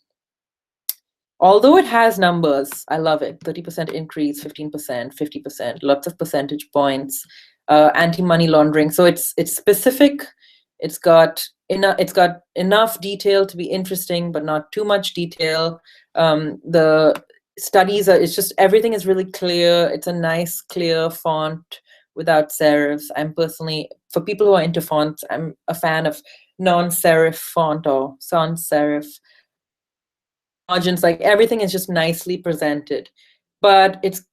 Although it has numbers, I love it. 30% increase, 15%, 50%, lots of percentage points, anti-money laundering. So it's specific. It's got enough detail to be interesting, but not too much detail. The studies it's just everything is really clear. It's a nice, clear font without serifs. I'm personally, for people who are into fonts, I'm a fan of non-serif font or sans serif. Margins, like everything is just nicely presented, but it's,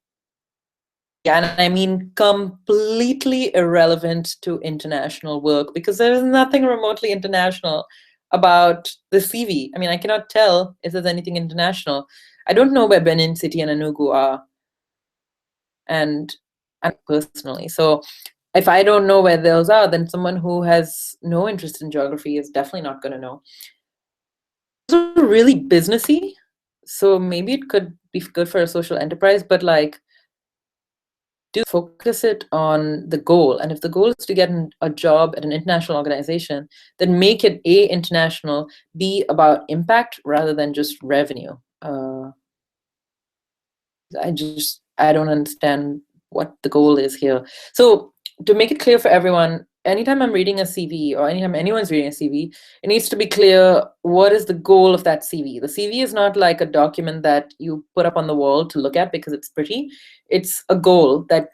and I mean completely irrelevant to international work because there is nothing remotely international about the CV. I mean, I cannot tell if there's anything international. I don't know where Benin City and Enugu are, and personally, so if I don't know where those are, then someone who has no interest in geography is definitely not going to know. It's really businessy, so maybe it could be good for a social enterprise, but like, do focus it on the goal. And if the goal is to get a job at an international organization, then make it A, international, B, about impact rather than just revenue. I don't understand what the goal is here. So to make it clear for everyone, anytime I'm reading a CV or anytime anyone's reading a CV, it needs to be clear what is the goal of that CV. The CV is not like a document that you put up on the wall to look at because it's pretty. It's a goal that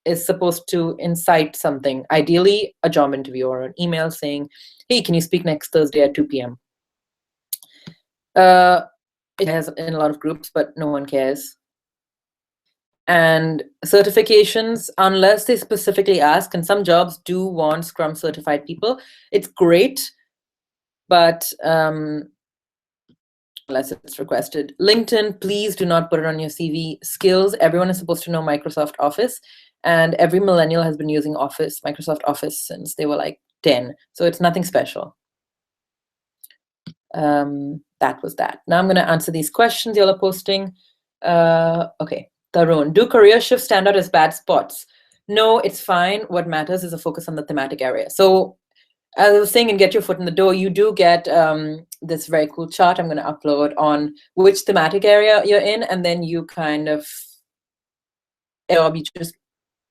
is supposed to incite something, ideally a job interview or an email saying, hey, can you speak next Thursday at 2 p.m.? It has in a lot of groups, but no one cares. And certifications, unless they specifically ask, and some jobs do want Scrum certified people, it's great, but unless it's requested. LinkedIn, please do not put it on your CV. Skills, everyone is supposed to know Microsoft Office, and every millennial has been using Microsoft Office since they were like 10, so it's nothing special. That was that. Now I'm going to answer these questions y'all are posting. Okay. Tarun, do career shifts stand out as bad spots? No, it's fine. What matters is a focus on the thematic area. So as I was saying, in Get Your Foot in the Door, you do get this very cool chart I'm going to upload on which thematic area you're in, and then you kind of, you just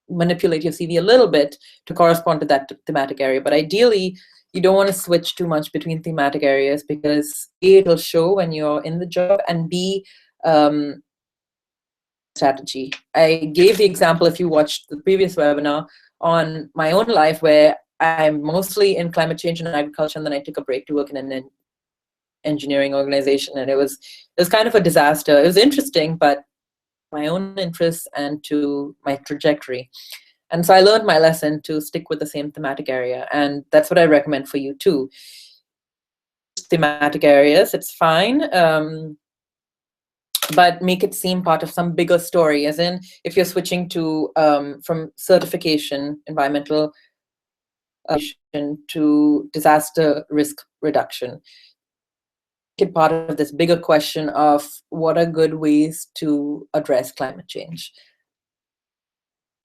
manipulate your CV a little bit to correspond to that thematic area. But ideally, you don't want to switch too much between thematic areas because A, it'll show when you're in the job, and B, strategy. I gave the example, if you watched the previous webinar, on my own life where I'm mostly in climate change and agriculture, and then I took a break to work in an engineering organization, and it was kind of a disaster. It was interesting, but my own interests and to my trajectory. And so I learned my lesson to stick with the same thematic area, and that's what I recommend for you too. Thematic areas, it's fine. But make it seem part of some bigger story, as in if you're switching to from certification, environmental to disaster risk reduction. It part of this bigger question of what are good ways to address climate change.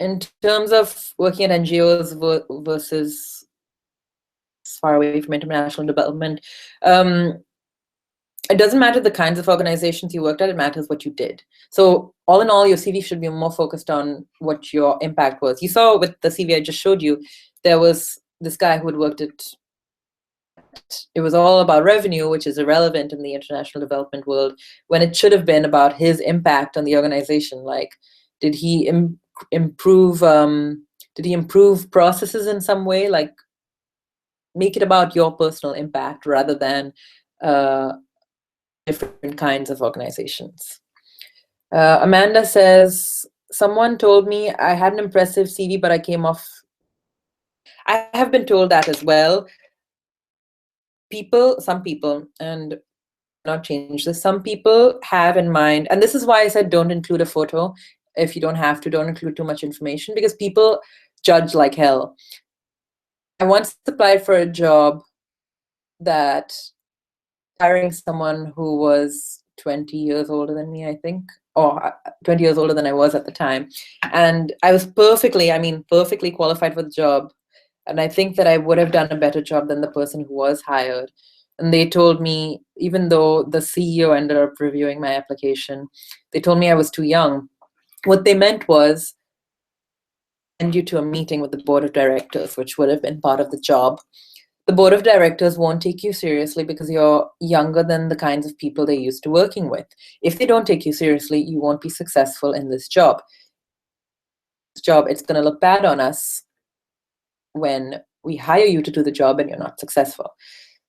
In terms of working at NGOs versus far away from international development, it doesn't matter the kinds of organizations you worked at, it matters what you did. So all in all, your CV should be more focused on what your impact was. You saw with the CV I just showed you, there was this guy who had worked at, it was all about revenue, which is irrelevant in the international development world, when it should have been about his impact on the organization. Like, did he improve processes in some way? Like, make it about your personal impact rather than different kinds of organizations. Amanda says, someone told me I had an impressive CV, but I came off. I have been told that as well. Some people, and not change this, some people have in mind, and this is why I said don't include a photo. If you don't have to, don't include too much information, because people judge like hell. I once applied for a job that hiring someone who was 20 years older than me, I think, or 20 years older than I was at the time. And I was perfectly qualified for the job. And I think that I would have done a better job than the person who was hired. And they told me, even though the CEO ended up reviewing my application, they told me I was too young. What they meant was send you to a meeting with the board of directors, which would have been part of the job. The board of directors won't take you seriously because you're younger than the kinds of people they're used to working with. If they don't take you seriously, you won't be successful in this job. It's going to look bad on us when we hire you to do the job and you're not successful.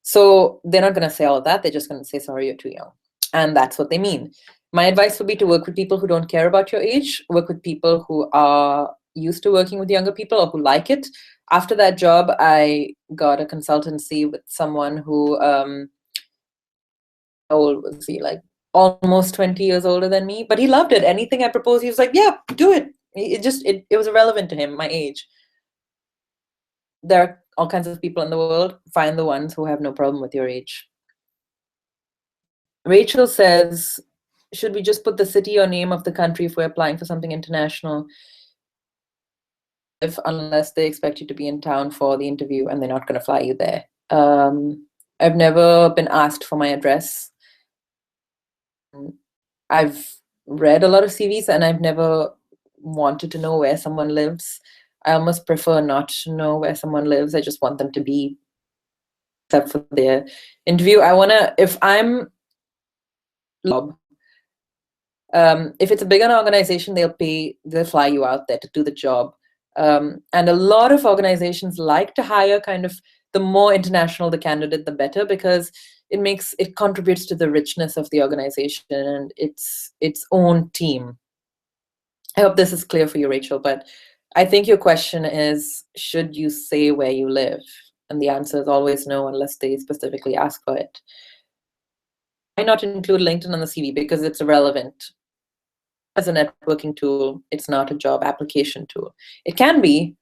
So they're not going to say all of that. They're just going to say, sorry, you're too young. And that's what they mean. My advice would be to work with people who don't care about your age, work with people who are used to working with younger people or who like it. After that job, I got a consultancy with someone who, how old was he? Like almost 20 years older than me, but he loved it. Anything I proposed, he was like, yeah, do it. It was irrelevant to him, my age. There are all kinds of people in the world. Find the ones who have no problem with your age. Rachel says, should we just put the city or name of the country if we're applying for something international? Unless they expect you to be in town for the interview and they're not going to fly you there. I've never been asked for my address. I've read a lot of CVs and I've never wanted to know where someone lives. I almost prefer not to know where someone lives. I just want them to be, except for their interview. If I'm if it's a bigger organization, they'll fly you out there to do the job. And a lot of organizations like to hire kind of the more international the candidate, the better, because it contributes to the richness of the organization and its own team. I hope this is clear for you, Rachel, but I think your question is, should you say where you live? And the answer is always no, unless they specifically ask for it. Why not include LinkedIn on the CV? Because it's irrelevant. As a networking tool, it's not a job application tool. It can be.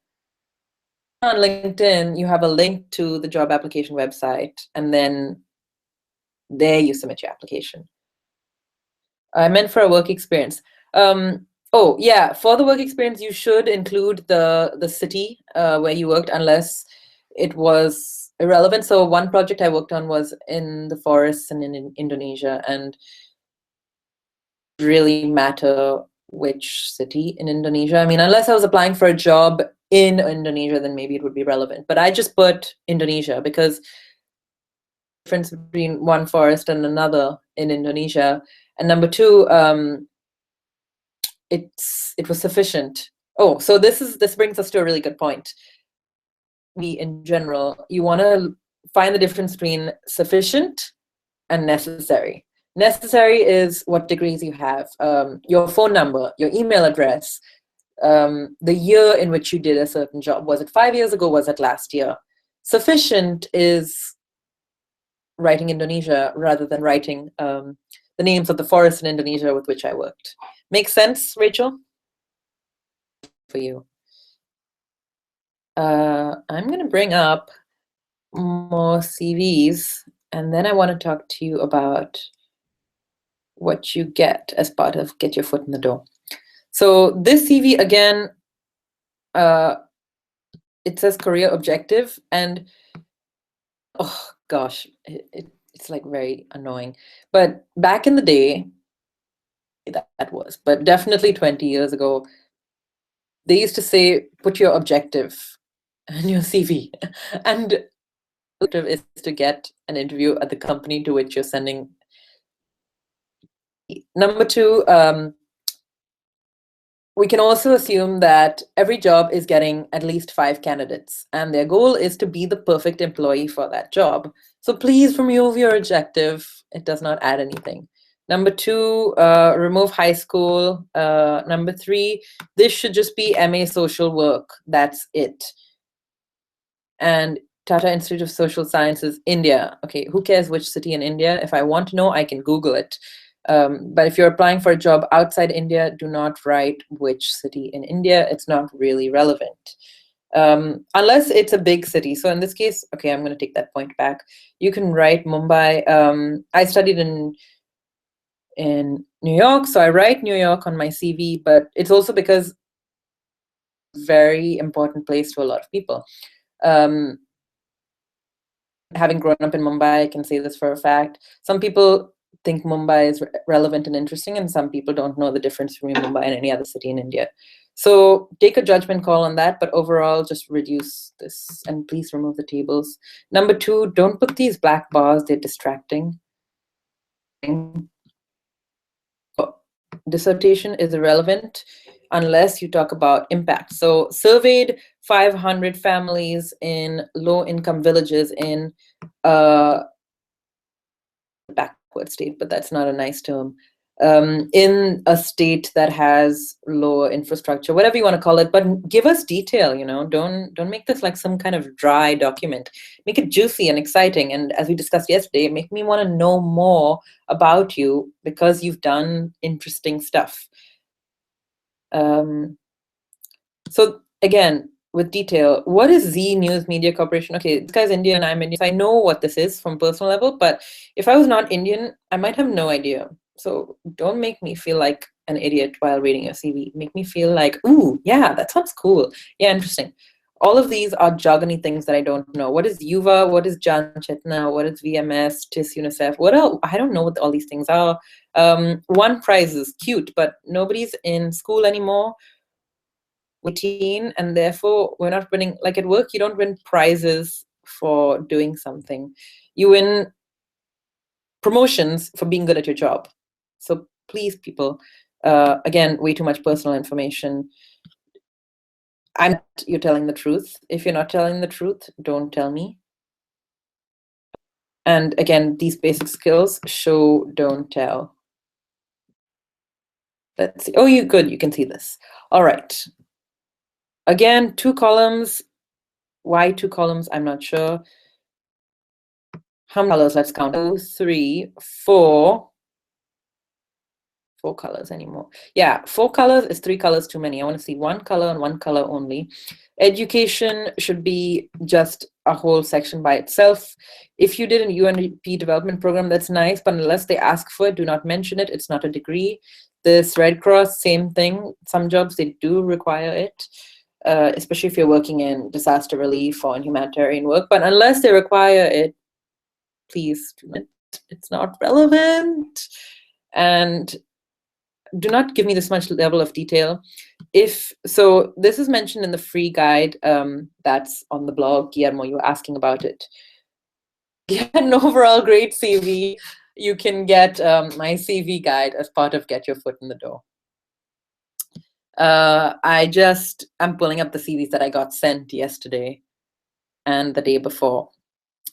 On LinkedIn, you have a link to the job application website, and then there you submit your application. I meant for a work experience. Oh yeah, for the work experience, you should include the city where you worked, unless it was irrelevant. So one project I worked on was in the forests and in Indonesia, and it really matter which city in Indonesia. I mean, unless I was applying for a job in Indonesia, then maybe it would be relevant. But I just put Indonesia because the difference between one forest and another in Indonesia. And number two, it was sufficient. Oh, so this brings us to a really good point. In general, you want to find the difference between sufficient and necessary. Necessary is what degrees you have, your phone number, your email address, the year in which you did a certain job. Was it 5 years ago? Was it last year? Sufficient is writing Indonesia rather than writing the names of the forests in Indonesia with which I worked. Make sense, Rachel? For you. I'm going to bring up more CVs, and then I want to talk to you about what you get as part of Get Your Foot in the Door. So this CV, again, it says career objective, and oh gosh, it's like very annoying. But back in the day, that was, but definitely 20 years ago, they used to say, put your objective in your CV. And objective is to get an interview at the company to which you're sending. Number two, we can also assume that every job is getting at least 5 candidates, and their goal is to be the perfect employee for that job. So please remove your objective. It does not add anything. Number two, remove high school. Number three, this should just be MA social work. That's it. And Tata Institute of Social Sciences, India. Okay, who cares which city in India? If I want to know, I can Google it. But if you're applying for a job outside India, do not write which city in India. It's not really relevant. Unless it's a big city. So in this case, okay, I'm going to take that point back. You can write Mumbai. I studied in New York, so I write New York on my CV, but it's also because very important place to a lot of people. Having grown up in Mumbai, I can say this for a fact. Some people think Mumbai is relevant and interesting, and some people don't know the difference between Mumbai and any other city in India. So take a judgment call on that, but overall, just reduce this, and please remove the tables. Number two, don't put these black bars, they're distracting. Dissertation is irrelevant unless you talk about impact. So surveyed 500 families in low-income villages in backward state, but that's not a nice term, in a state that has lower infrastructure, whatever you want to call it, but give us detail, don't make this like some kind of dry document. Make it juicy and exciting, and as we discussed yesterday, make me want to know more about you because you've done interesting stuff. So again, with detail, what is Z News Media Corporation? Okay, this guy's Indian, I'm Indian, so I know what this is from personal level, but if I was not Indian, I might have no idea. So don't make me feel like an idiot while reading your CV. Make me feel like, ooh, yeah, that sounds cool. Yeah, interesting. All of these are jargony things that I don't know. What is Yuva? What is Jan Chetna? What is VMS, TIS, UNICEF? What else? I don't know what all these things are. One prize is cute, but nobody's in school anymore. 18, and therefore we're not winning. Like at work, you don't win prizes for doing something. You win promotions for being good at your job. So please, people, again, way too much personal information. You're telling the truth. If you're not telling the truth, don't tell me. And again, these basic skills: show, don't tell. Let's see. Oh, you good. You can see this. All right. Again, 2 columns. Why 2 columns? I'm not sure. How many colors? Let's count. 2, 3, 4. 4 colors anymore. Yeah, 4 colors is 3 colors too many. I want to see 1 color and 1 color only. Education should be just a whole section by itself. If you did an UNDP development program, that's nice, but unless they ask for it, do not mention it. It's not a degree. This Red Cross, same thing. Some jobs, they do require it, especially if you're working in disaster relief or in humanitarian work. But unless they require it, please, it's not relevant. And do not give me this much level of detail. So this is mentioned in the free guide that's on the blog. Guillermo, you were asking about it. Get an overall great CV. You can get my CV guide as part of Get Your Foot in the Door. I'm pulling up the CVs that I got sent yesterday and the day before.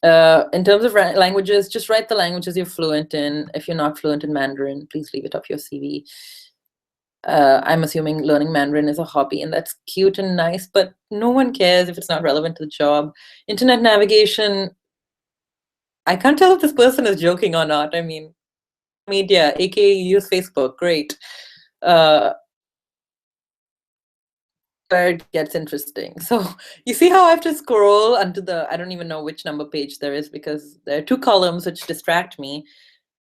In terms of languages, just write the languages you're fluent in. If you're not fluent in Mandarin, please leave it off your CV. I'm assuming learning Mandarin is a hobby, and that's cute and nice, but no one cares if it's not relevant to the job. Internet navigation, I can't tell if this person is joking or not. I mean, media, aka use Facebook, great. where it gets interesting. So you see how I have to scroll onto the, I don't even know which number page there is because there are two columns which distract me.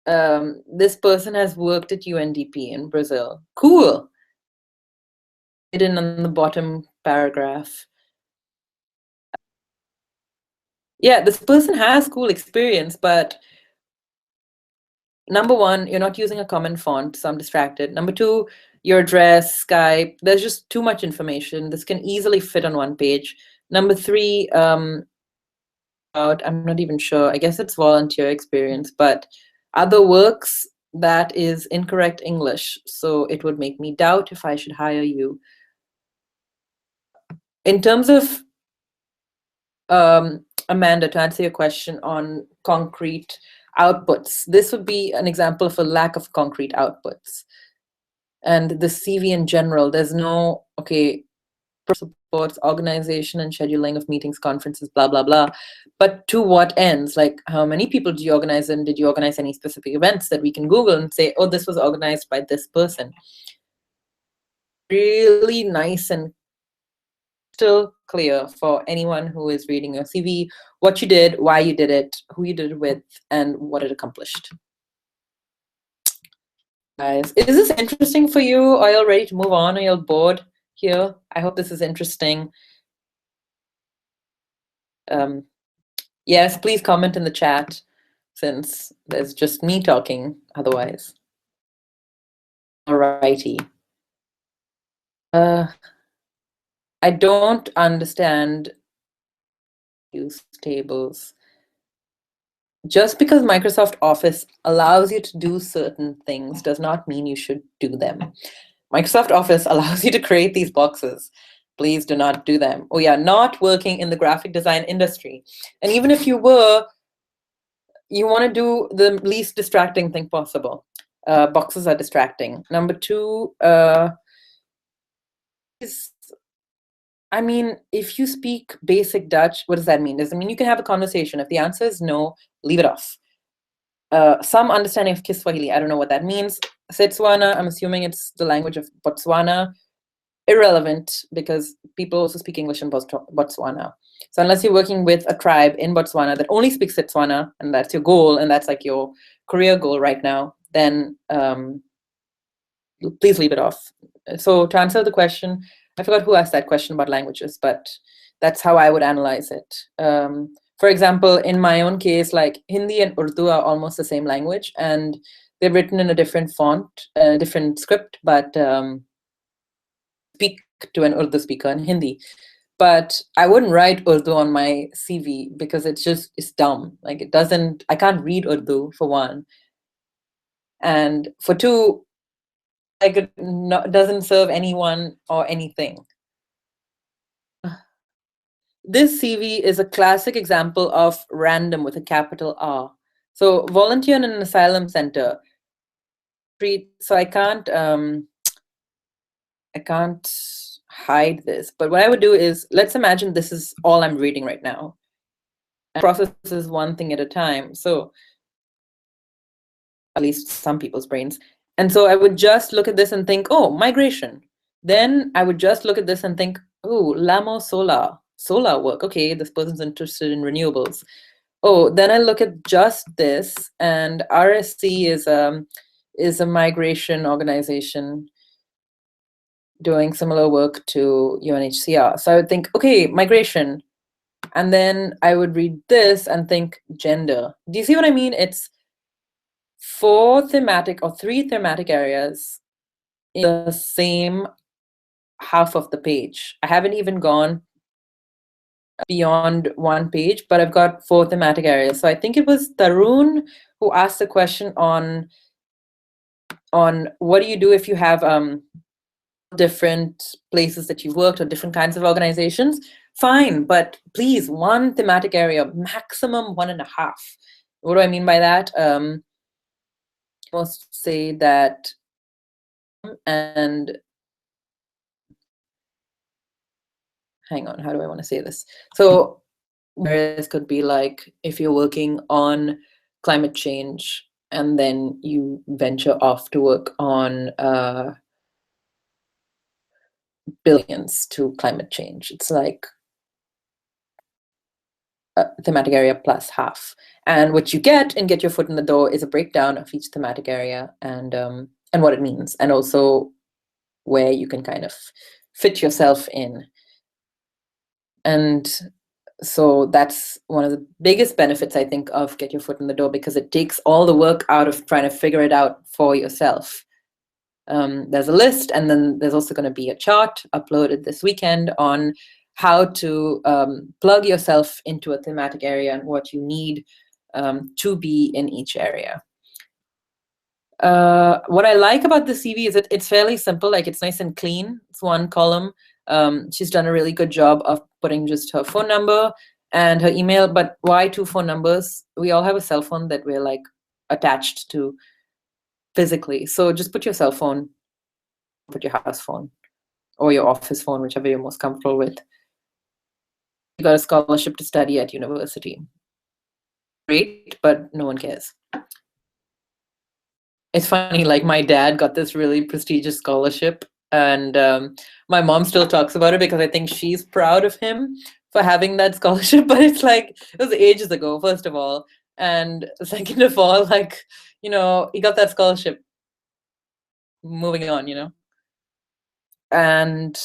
This person has worked at UNDP in Brazil. Cool. Hidden on the bottom paragraph. Yeah, this person has cool experience, but number one, you're not using a common font, so I'm distracted. Number two, your address, Skype, there's just too much information. This can easily fit on one page. Number three, I'm not even sure. I guess it's volunteer experience, but other works, that is incorrect English. So it would make me doubt if I should hire you. In terms of, Amanda, to answer your question on concrete outputs, this would be an example of a lack of concrete outputs. And the CV in general, there's no, okay, supports organization and scheduling of meetings, conferences, blah, blah, blah. But to what ends? Like, how many people do you organize, and did you organize any specific events that we can Google and say, oh, this was organized by this person? Really nice and still clear for anyone who is reading your CV, what you did, why you did it, who you did it with, and what it accomplished. Guys, is this interesting for you? Are you all ready to move on? Are you all bored here? I hope this is interesting. Yes, please comment in the chat, since there's just me talking otherwise. Alrighty. I don't understand use tables. Just because Microsoft Office allows you to do certain things does not mean you should do them. Microsoft Office allows you to create these boxes. Please do not do them. Oh yeah, not working in the graphic design industry. And even if you were, you want to do the least distracting thing possible. Boxes are distracting. Number two, I mean, if you speak basic Dutch, what does that mean? Does it mean you can have a conversation? If the answer is no, leave it off. Some understanding of Kiswahili, I don't know what that means. Setswana, I'm assuming it's the language of Botswana. Irrelevant, because people also speak English in Botswana. So unless you're working with a tribe in Botswana that only speaks Setswana, and that's your goal, and that's like your career goal right now, then please leave it off. So to answer the question, I forgot who asked that question about languages, but that's how I would analyze it. For example, in my own case, like Hindi and Urdu are almost the same language, and they're written in a different font, different script, but speak to an Urdu speaker in Hindi. But I wouldn't write Urdu on my CV because it's dumb. Like it doesn't, I can't read Urdu for one. And for two, like it doesn't serve anyone or anything. This CV is a classic example of random with a capital R. So volunteer in an asylum center. So I can't hide this. But what I would do is, let's imagine this is all I'm reading right now. And process is one thing at a time. So at least some people's brains. And so I would just look at this and think, oh, migration. Then I would just look at this and think, oh, Lamo solar work. Okay, this person's interested in renewables. Oh, then I look at just this, and RSC is a migration organization doing similar work to UNHCR. So I would think, okay, migration. And then I would read this and think gender. Do you see what I mean? It's 4 thematic or 3 thematic areas in the same half of the page. I haven't even gone beyond 1 page, but I've got 4 thematic areas. So I think it was Tarun who asked the question on what do you do if you have different places that you've worked or different kinds of organizations. Fine, but please, 1 thematic area, maximum 1.5. What do I mean by that? Most say that, and hang on, how do I want to say this? So areas could be like if you're working on climate change and then you venture off to work on billions to climate change. It's like a thematic area plus half. And what you get in Get Your Foot in the Door is a breakdown of each thematic area and what it means, and also where you can kind of fit yourself in. And so that's one of the biggest benefits, I think, of Get Your Foot in the Door, because it takes all the work out of trying to figure it out for yourself. There's a list, and then there's also going to be a chart uploaded this weekend on how to plug yourself into a thematic area and what you need to be in each area. What I like about the CV is it's fairly simple. Like, it's nice and clean. It's one column. She's done a really good job of putting just her phone number and her email. But why 2 phone numbers? We all have a cell phone that we're like attached to physically. So just put your cell phone, put your house phone, or your office phone, whichever you're most comfortable with. You got a scholarship to study at university. Great, but no one cares. It's funny, like, my dad got this really prestigious scholarship, and my mom still talks about it because I think she's proud of him for having that scholarship. But it's like, it was ages ago, first of all. And second of all, like, he got that scholarship. Moving on, And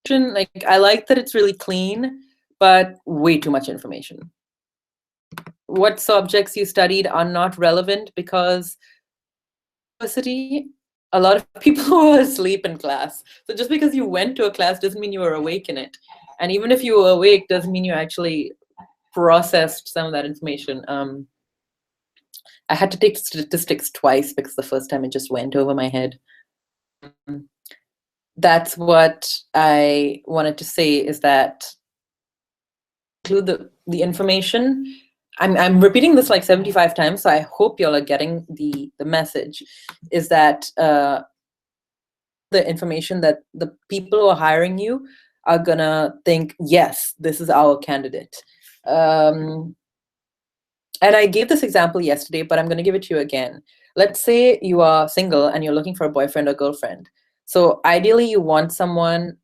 like, I like that it's really clean, but way too much information. What subjects you studied are not relevant because university, a lot of people were asleep in class. So just because you went to a class doesn't mean you were awake in it. And even if you were awake, doesn't mean you actually processed some of that information. I had to take statistics twice because the first time it just went over my head. That's what I wanted to say, is that include the information. I'm repeating this like 75 times, so I hope y'all are getting the message, is that the information that the people who are hiring you are gonna think, yes, this is our candidate. And I gave this example yesterday, but I'm gonna give it to you again. Let's say you are single and you're looking for a boyfriend or girlfriend. So ideally you want someone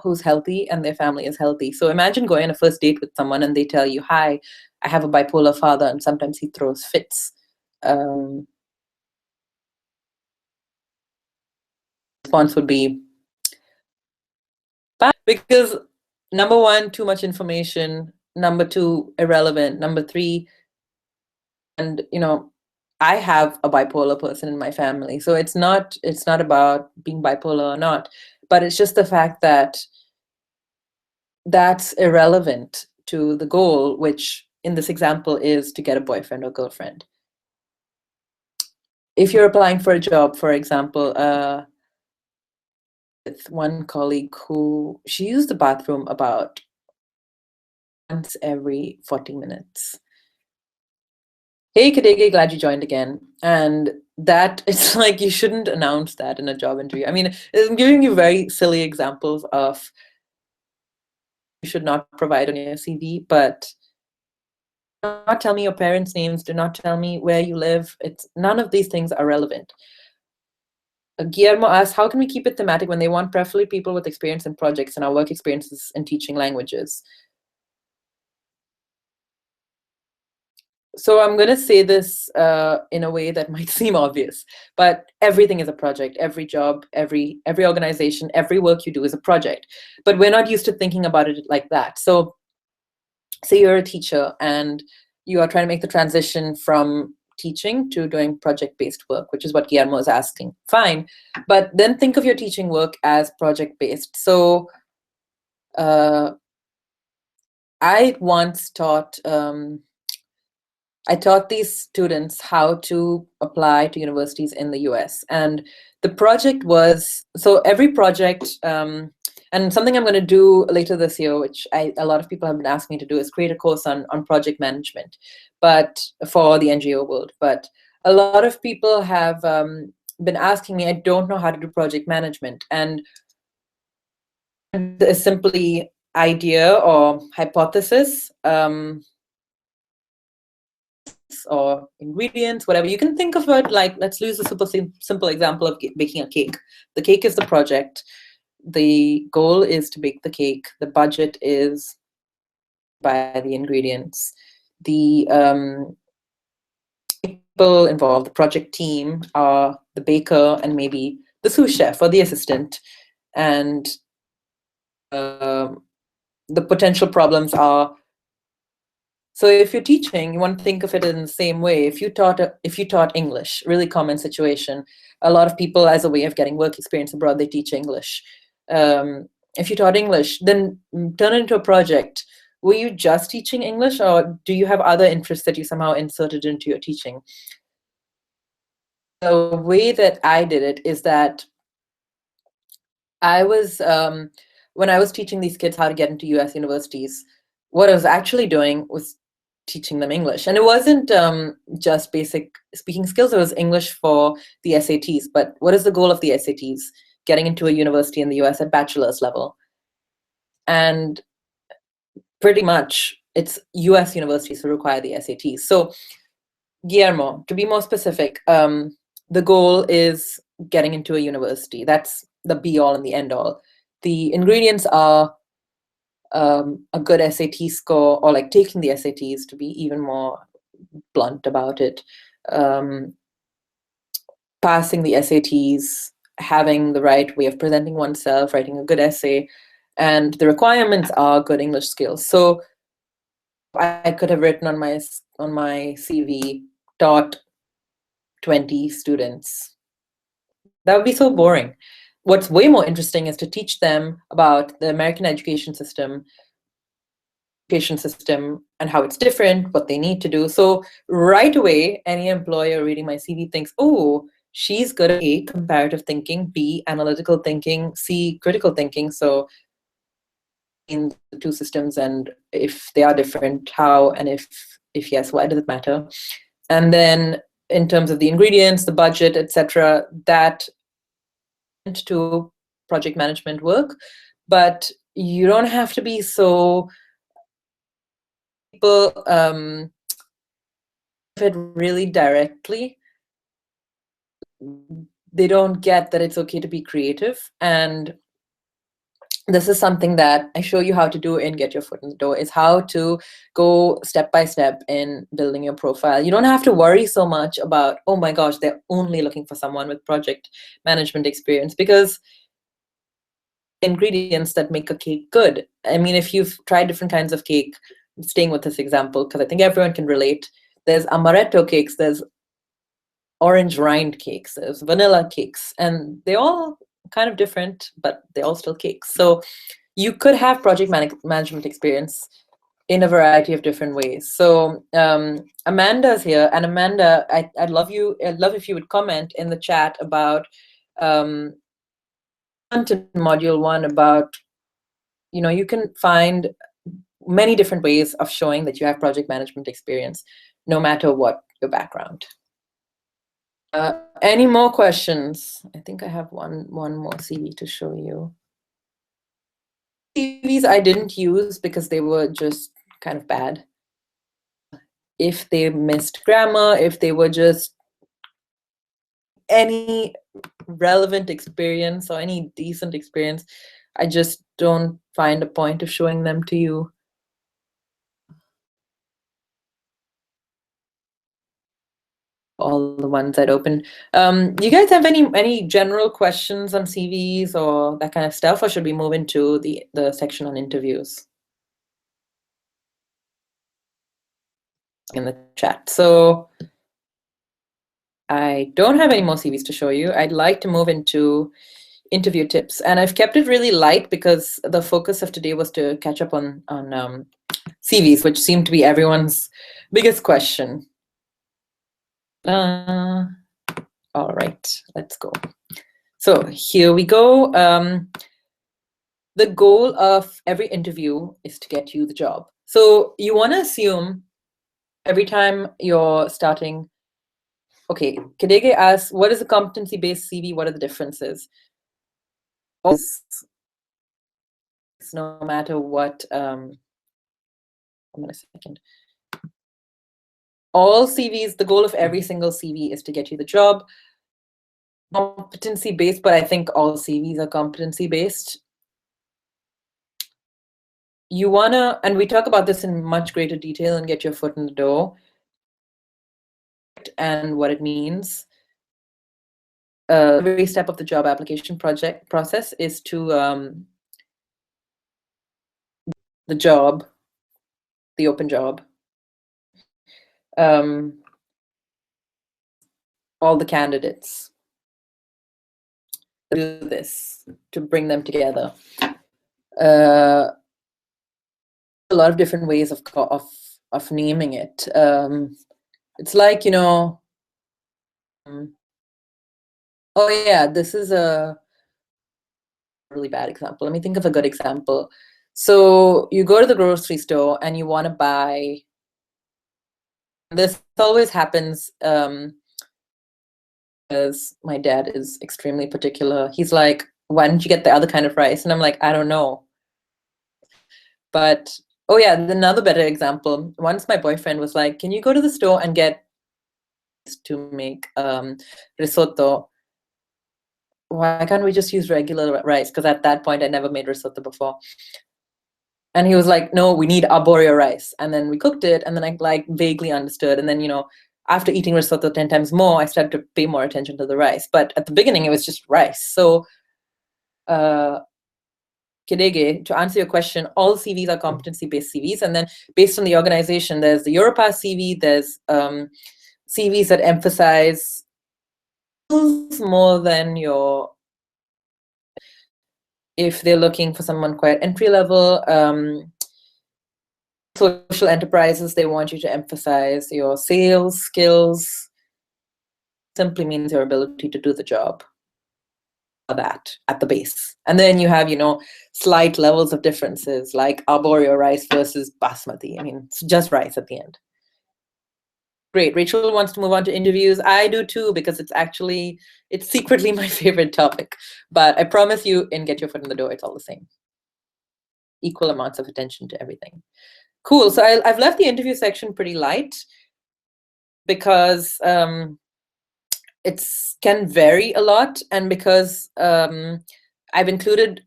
who's healthy and their family is healthy. So imagine going on a first date with someone and they tell you, hi, I have a bipolar father and sometimes he throws fits. Response would be bad, because number 1, too much information. Number 2, irrelevant. Number 3, and I have a bipolar person in my family, so it's not about being bipolar or not, but it's just the fact that that's irrelevant to the goal, which in this example is to get a boyfriend or girlfriend. If you're applying for a job, for example, with one colleague who she used the bathroom about once every 40 minutes. Hey Kadege, glad you joined again. And that, it's like, you shouldn't announce that in a job interview. I mean, I'm giving you very silly examples of you should not provide on your CV, but do not tell me your parents' names, do not tell me where you live. None of these things are relevant. Guillermo asks, how can we keep it thematic when they want preferably people with experience in projects and our work experiences in teaching languages? So I'm going to say this in a way that might seem obvious, but everything is a project. Every job, every organization, every work you do is a project. But we're not used to thinking about it like that. So say you're a teacher and you are trying to make the transition from teaching to doing project-based work, which is what Guillermo is asking. Fine. But then think of your teaching work as project-based. So I once taught these students how to apply to universities in the US. And the project was, so every project, and something I'm going to do later this year, which a lot of people have been asking me to do, is create a course on project management, but for the NGO world. But a lot of people have been asking me, I don't know how to do project management. And it's simply idea or hypothesis. or ingredients, whatever. You can think of it like, let's use a simple example of baking a cake. The cake is the project. The goal is to bake the cake. The budget is by the ingredients. The people involved, the project team, are the baker and maybe the sous chef or the assistant. And the potential problems are, so if you're teaching, you want to think of it in the same way. If you taught English, really common situation. A lot of people, as a way of getting work experience abroad, they teach English. If you taught English, then turn it into a project. Were you just teaching English, or do you have other interests that you somehow inserted into your teaching? The way that I did it is that I was, when I was teaching these kids how to get into US universities, what I was actually doing was teaching them English. And it wasn't just basic speaking skills, it was English for the SATs. But what is the goal of the SATs? Getting into a university in the US at bachelor's level. And pretty much it's US universities who require the SATs. So Guillermo, to be more specific, the goal is getting into a university. That's the be all and the end all. The ingredients are a good SAT score, or like taking the SATs, to be even more blunt about it. Passing the SATs, having the right way of presenting oneself, writing a good essay, and the requirements are good English skills. So I could have written on my CV, taught 20 students. That would be so boring. What's way more interesting is to teach them about the American education system and how it's different, what they need to do. So right away, any employer reading my CV thinks, oh, she's good at A, comparative thinking, B, analytical thinking, C, critical thinking. So in the two systems, and if they are different, how, and if yes, why does it matter? And then in terms of the ingredients, the budget, etc., that to project management work. But you don't have to be so people it really directly. They don't get that it's okay to be creative. And this is something that I show you how to do in Get Your Foot in the Door, is how to go step by step in building your profile. You don't have to worry so much about, oh my gosh, they're only looking for someone with project management experience, because ingredients that make a cake good. I mean, if you've tried different kinds of cake, staying with this example, because I think everyone can relate, there's amaretto cakes, there's orange rind cakes, there's vanilla cakes, and they all kind of different, but they're all still cakes. So you could have project management experience in a variety of different ways. So Amanda's here, and Amanda, I'd love if you would comment in the chat about module 1 about, you can find many different ways of showing that you have project management experience, no matter what your background. Any more questions? I think I have one more CV to show you. CVs I didn't use because they were just kind of bad. If they missed grammar, if they were just any relevant experience or any decent experience, I just don't find a point of showing them to you. All the ones I'd opened. You guys have any general questions on CVs or that kind of stuff, or should we move into the section on interviews in the chat? So I don't have any more CVs to show you. I'd like to move into interview tips, and I've kept it really light because the focus of today was to catch up on CVs, which seem to be everyone's biggest question. All right, let's go. So here we go. The goal of every interview is to get you the job. So you want to assume every time you're starting, okay, Kadege asks, what is a competency-based CV? What are the differences? No matter what, hold on a second. all CVs, the goal of every single CV is to get you the job. Competency based, but I think all CVs are competency based. You wanna, and we talk about this in much greater detail and get your foot in the door and what it means. Every step of the job application process is to the job, the open job, all the candidates do this to bring them together. A lot of different ways of naming it. It's like, you know, oh yeah, this is a really bad example. Let me think of a good example. So you go to the grocery store and you want to buy, this always happens because my dad is extremely particular. He's like, why don't you get the other kind of rice? And I'm like, I don't know. But, oh yeah, another better example. Once my boyfriend was like, can you go to the store and get to make risotto? Why can't we just use regular rice? Because at that point, I never made risotto before. And he was like, no, we need arborio rice. And then we cooked it, and then I like vaguely understood. And then, you know, after eating risotto 10 times more, I started to pay more attention to the rice. But at the beginning, it was just rice. So, Kidege, to answer your question, all CVs are competency-based CVs. And then based on the organization, there's the Europass CV, there's CVs that emphasize more than your, if they're looking for someone quite entry level, social enterprises, they want you to emphasize your sales skills. Simply means your ability to do the job. That at the base. And then you have, you know, slight levels of differences like arborio rice versus basmati. I mean, it's just rice at the end. Great. Rachel wants to move on to interviews. I do too, because it's secretly my favorite topic. But I promise you, in Get Your Foot in the Door, it's all the same. Equal amounts of attention to everything. Cool. So I've left the interview section pretty light because it can vary a lot, and because I've included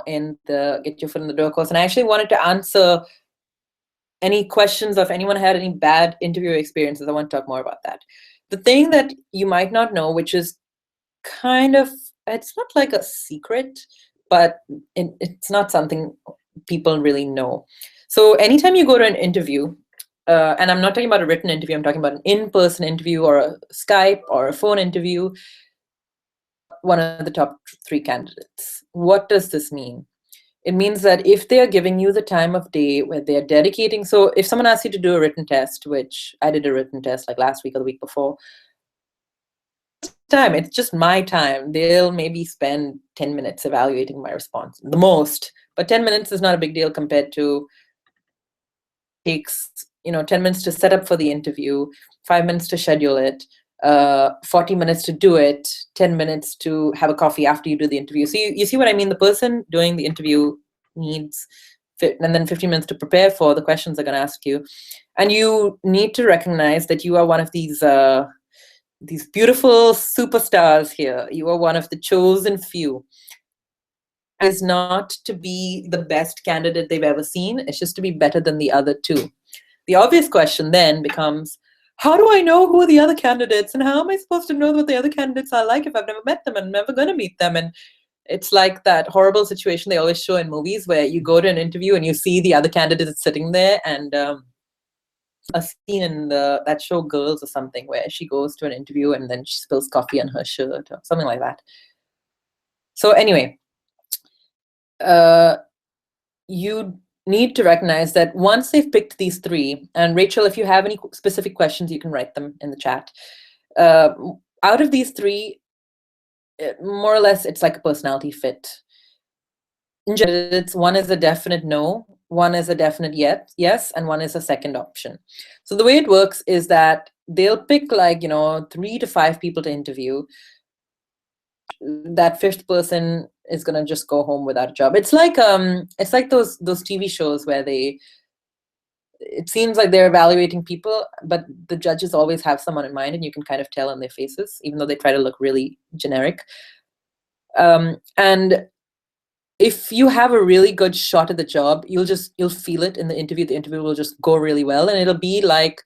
in the Get Your Foot in the Door course, and I actually wanted to answer any questions, or if anyone had any bad interview experiences. I want to talk more about that. The thing that you might not know, which is kind of, it's not like a secret, but it's not something people really know. So anytime you go to an interview, and I'm not talking about a written interview, I'm talking about an in-person interview or a Skype or a phone interview, one of the top 3 candidates. What does this mean? It means that if they're giving you the time of day where they're dedicating, so if someone asks you to do a written test, which I did a written test like last week or the week before, time, it's just my time. They'll maybe spend 10 minutes evaluating my response, the most, but 10 minutes is not a big deal compared to takes, you know, 10 minutes to set up for the interview, 5 minutes to schedule it, 40 minutes to do it, 10 minutes to have a coffee after you do the interview. So you see what I mean? The person doing the interview needs, and then 15 minutes to prepare for the questions they're going to ask you. And you need to recognize that you are one of these beautiful superstars here. You are one of the chosen few. Is not to be the best candidate they've ever seen. It's just to be better than the other 2. The obvious question then becomes, how do I know who are the other candidates, and how am I supposed to know what the other candidates are like if I've never met them and I'm never going to meet them? And it's like that horrible situation they always show in movies where you go to an interview and you see the other candidates sitting there, and a scene in that show Girls or something where she goes to an interview and then she spills coffee on her shirt or something like that. So anyway, you need to recognize that once they've picked these 3, and Rachel, if you have any specific questions, you can write them in the chat. Out of these 3, more or less, it's like a personality fit. In general, one is a definite no, one is a definite yes, and one is a second option. So the way it works is that they'll pick like, you know, 3 to 5 people to interview. That 5th person is gonna just go home without a job. It's like those TV shows where they it seems like they're evaluating people, but the judges always have someone in mind, and you can kind of tell on their faces, even though they try to look really generic. And if you have a really good shot at the job, you'll feel it in the interview. The interview will just go really well, and it'll be like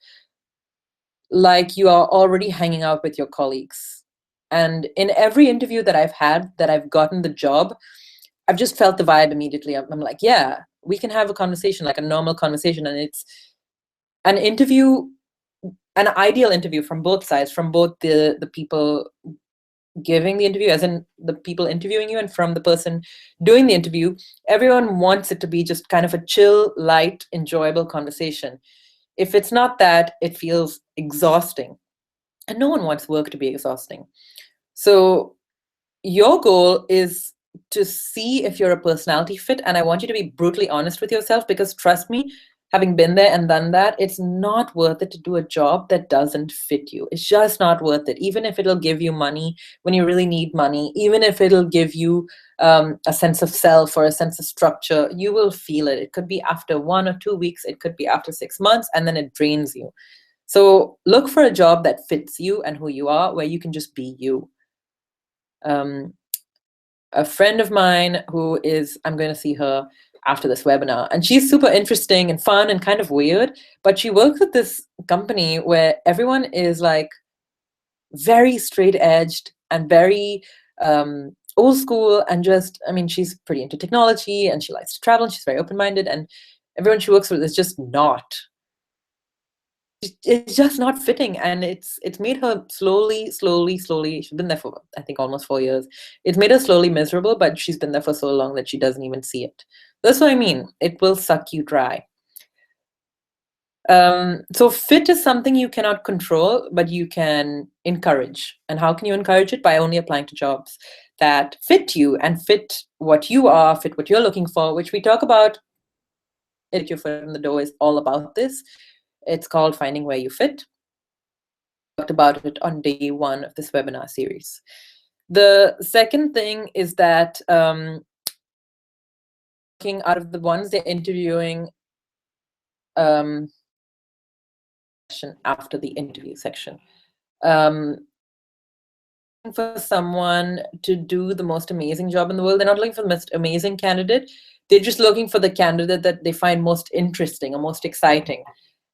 you are already hanging out with your colleagues. And in every interview that I've had, that I've gotten the job, I've just felt the vibe immediately. I'm like, yeah, we can have a conversation, like a normal conversation. And it's an interview, an ideal interview from both sides, from both the people giving the interview, as in the people interviewing you, and from the person doing the interview. Everyone wants it to be just kind of a chill, light, enjoyable conversation. If it's not that, it feels exhausting. And no one wants work to be exhausting. So your goal is to see if you're a personality fit. And I want you to be brutally honest with yourself, because trust me, having been there and done that, it's not worth it to do a job that doesn't fit you. It's just not worth it. Even if it'll give you money when you really need money, even if it'll give you a sense of self or a sense of structure, you will feel it. It could be after 1 or 2 weeks, it could be after 6 months, and then it drains you. So look for a job that fits you and who you are, where you can just be you. A friend of mine who is, I'm going to see her after this webinar, and she's super interesting and fun and kind of weird, but she works at this company where everyone is like very straight edged and very old school, and just, I mean, she's pretty into technology and she likes to travel and she's very open-minded, and everyone she works with is just not. It's just not fitting, and it's made her slowly, she's been there for, I think, almost 4 years. It's made her slowly miserable, but she's been there for so long that she doesn't even see it. That's what I mean. It will suck you dry. So fit is something you cannot control, but you can encourage. And how can you encourage it? By only applying to jobs that fit you and fit what you are, fit what you're looking for, which we talk about. Get your foot in the door is all about this. It's called Finding Where You Fit. I talked about it on day 1 of this webinar series. The second thing is that out of the ones they're interviewing, after the interview section, for someone to do the most amazing job in the world. They're not looking for the most amazing candidate. They're just looking for the candidate that they find most interesting or most exciting.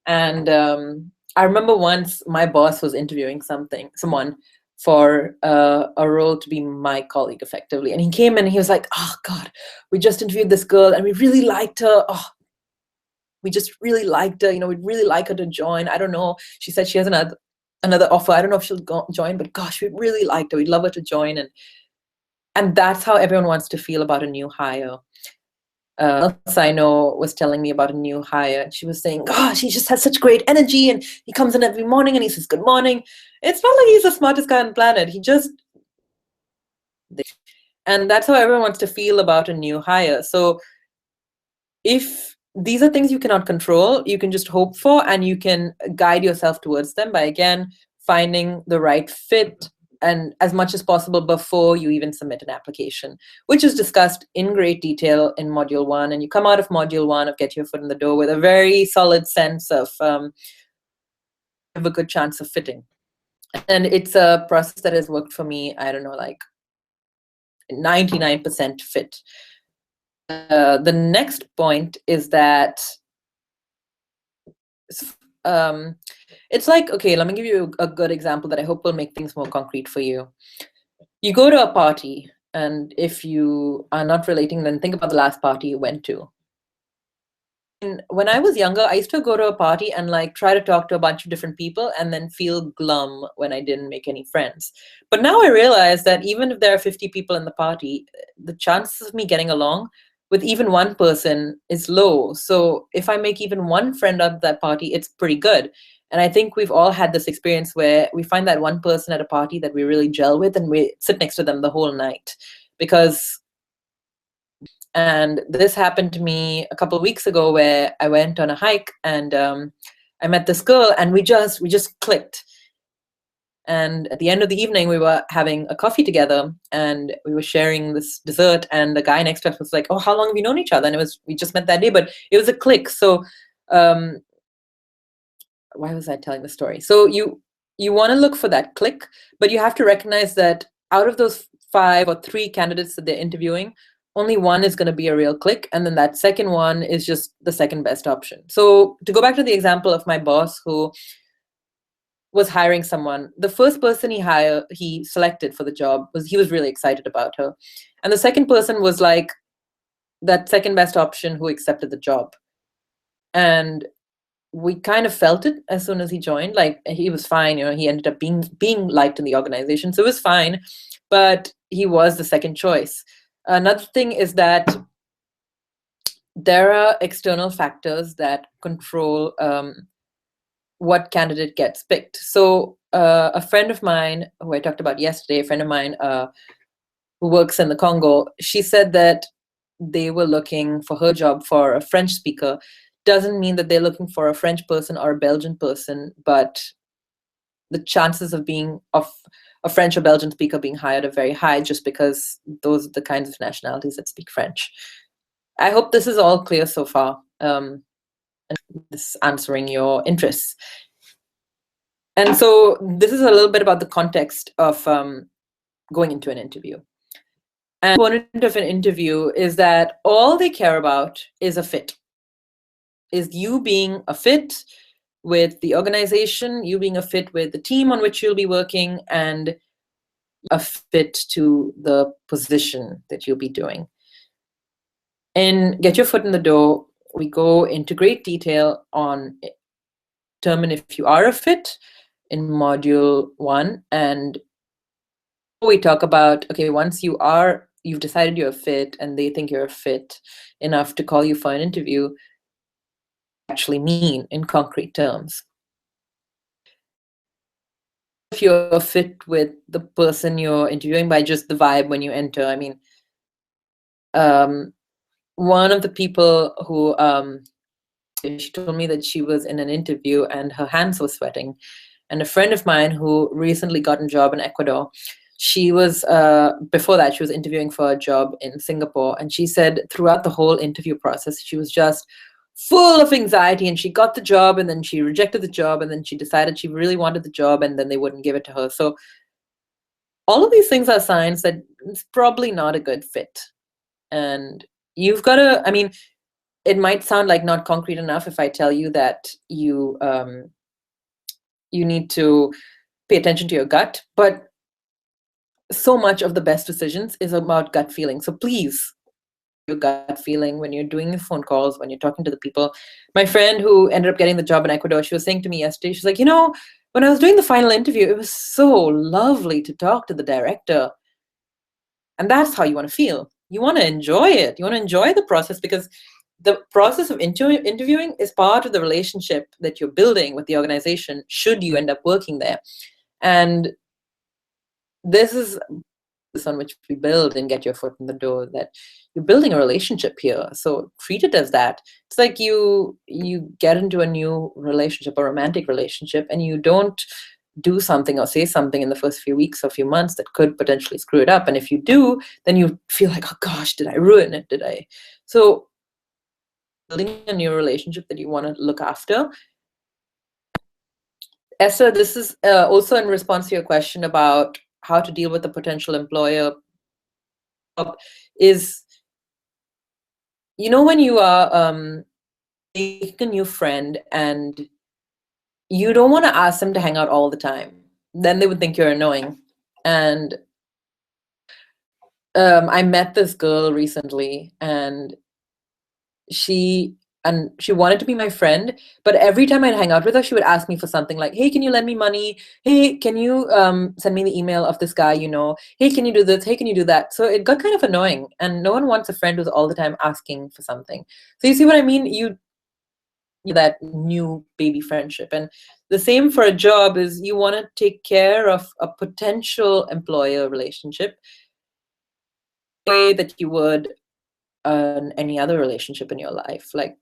And I remember once my boss was interviewing someone for a role to be my colleague effectively. And he came in and he was like, oh God, we just interviewed this girl and we really liked her. Oh, we just really liked her. You know, we'd really like her to join. I don't know. She said she has another offer. I don't know if she'll join, but gosh, we'd really liked her. We'd love her to join. And that's how everyone wants to feel about a new hire. Else I know was telling me about a new hire, and she was saying, gosh, he just has such great energy, and he comes in every morning and he says good morning. It's not like he's the smartest guy on the planet. And that's how everyone wants to feel about a new hire. So if these are things you cannot control, you can just hope for, and you can guide yourself towards them by, again, finding the right fit, and as much as possible before you even submit an application, which is discussed in great detail in Module 1. And you come out of Module 1 of Get Your Foot in the Door with a very solid sense of have a good chance of fitting. And it's a process that has worked for me, I don't know, like 99% fit. The next point is that it's like, okay, let me give you a good example that I hope will make things more concrete for you. You go to a party, and if you are not relating, then think about the last party you went to. And when I was younger, I used to go to a party and like try to talk to a bunch of different people and then feel glum when I didn't make any friends. But now I realize that even if there are 50 people in the party, the chances of me getting along with even one person is low. So if I make even one friend at that party, it's pretty good. And I think we've all had this experience where we find that one person at a party that we really gel with, and we sit next to them the whole night. And this happened to me a couple of weeks ago, where I went on a hike and I met this girl, and we just clicked. And at the end of the evening, we were having a coffee together, and we were sharing this dessert. And the guy next to us was like, "Oh, how long have you known each other?" And we just met that day, but it was a click. So why was I telling the story? So you want to look for that click, but you have to recognize that out of those 5 or 3 candidates that they're interviewing, only one is going to be a real click, and then that second one is just the second best option. So to go back to the example of my boss who was hiring someone, the first person he selected for the job he was really excited about her, and the second person was like that second best option who accepted the job. And we kind of felt it as soon as he joined. Like, he was fine, he ended up being liked in the organization, so it was fine, but he was the second choice. Another thing is that there are external factors that control what candidate gets picked. So a friend of mine who I talked about yesterday, a friend of mine who works in the Congo, she said that they were looking for her job for a French speaker. Doesn't mean that they're looking for a French person or a Belgian person, but the chances of a French or Belgian speaker being hired are very high, just because those are the kinds of nationalities that speak French. I hope this is all clear so far, and this answering your interests. And so this is a little bit about the context of going into an interview. And the component of an interview is that all they care about is a fit. Is you being a fit with the organization, you being a fit with the team on which you'll be working, and a fit to the position that you'll be doing. And Get Your Foot in the Door, we go into great detail on determine if you are a fit in module 1. And we talk about, okay, once you've decided you're a fit and they think you're a fit enough to call you for an interview, actually mean in concrete terms. If you're a fit with the person you're interviewing by just the vibe when you enter. I mean, one of the people who she told me that she was in an interview and her hands were sweating. And a friend of mine who recently got a job in Ecuador, she was, before that, she was interviewing for a job in Singapore. And she said throughout the whole interview process, she was just full of anxiety, and she got the job, and then she rejected the job, and then she decided she really wanted the job, and then they wouldn't give it to her. So all of these things are signs that it's probably not a good fit. And you've got to, I mean, it might sound like not concrete enough if I tell you that you need to pay attention to your gut, but so much of the best decisions is about gut feeling. So please, your gut feeling when you're doing your phone calls, when you're talking to the people. My friend who ended up getting the job in Ecuador, she was saying to me yesterday, she's like, when I was doing the final interview, it was so lovely to talk to the director. And that's how you want to feel. You want to enjoy it. You want to enjoy the process, because the process of interviewing is part of the relationship that you're building with the organization, should you end up working there. And this is on which we build and Get Your Foot in the Door, that you're building a relationship here. So treat it as that. It's like you get into a new relationship, a romantic relationship, and you don't do something or say something in the first few weeks or few months that could potentially screw it up. And if you do, then you feel like, oh gosh, did I ruin it? Did I? So building a new relationship that you want to look after. Esther, this is also in response to your question about how to deal with a potential employer. Is, when you are making a new friend and you don't want to ask them to hang out all the time, then they would think you're annoying. And I met this girl recently, and she wanted to be my friend, but every time I'd hang out with her, she would ask me for something like, hey, can you lend me money? Hey, can you send me the email of this guy, Hey, can you do this? Hey, can you do that? So it got kind of annoying, and no one wants a friend who's all the time asking for something. So you see what I mean? That new baby friendship. And the same for a job is you want to take care of a potential employer relationship the way that you would any other relationship in your life. Like,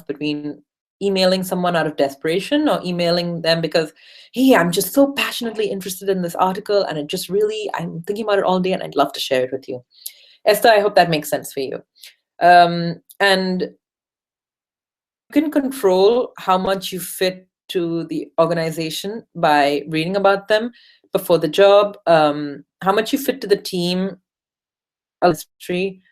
between emailing someone out of desperation or emailing them because, hey, I'm just so passionately interested in this article and I'm thinking about it all day and I'd love to share it with you. Esther, I hope that makes sense for you. And can control how much you fit to the organization by reading about them before the job, how much you fit to the team, industry,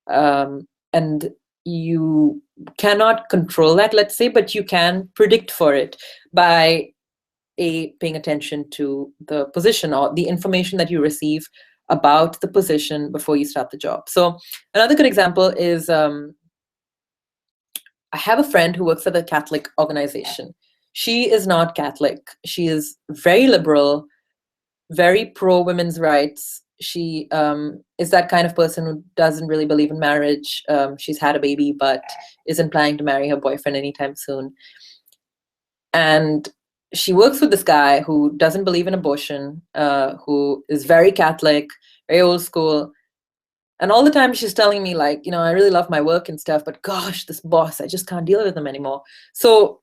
and you cannot control that, let's say, but you can predict for it by paying attention to the position or the information that you receive about the position before you start the job. So another good example is I have a friend who works at a Catholic organization. She is not Catholic. She is very liberal, very pro women's rights. She is that kind of person who doesn't really believe in marriage. She's had a baby, but isn't planning to marry her boyfriend anytime soon. And she works with this guy who doesn't believe in abortion, who is very Catholic, very old school. And all the time she's telling me, like, you know, I really love my work and stuff, but gosh, this boss, I just can't deal with him anymore. So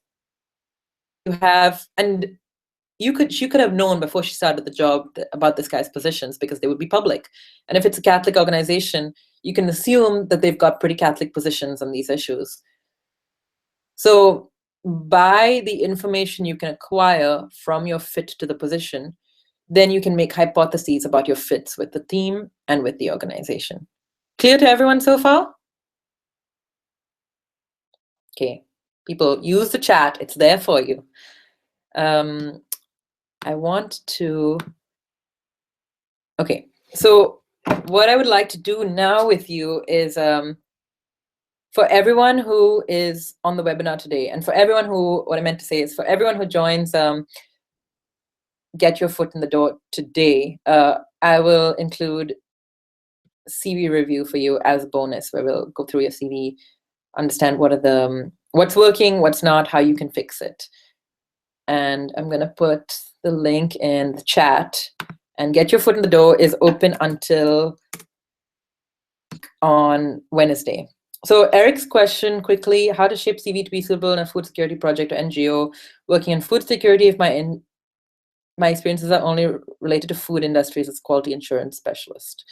you have, and she could have known before she started the job about this guy's positions because they would be public. And if it's a Catholic organization, you can assume that they've got pretty Catholic positions on these issues. So by the information you can acquire from your fit to the position, then you can make hypotheses about your fits with the team and with the organization. Clear to everyone so far? Okay, people, use the chat. It's there for you. I want to, okay, so what I would like to do now with you is for everyone who is on the webinar today, and for everyone who, what I meant to say is for everyone who joins Get Your Foot in the Door today, I will include CV review for you as a bonus, where we'll go through your CV, understand what are the, what's working, what's not, how you can fix it. And I'm gonna put the link in the chat, and Get Your Foot in the Door is open until on Wednesday. So Eric's question quickly, how to shape CV to be suitable in a food security project or NGO, working in food security if my experiences are only related to food industries as quality assurance specialist.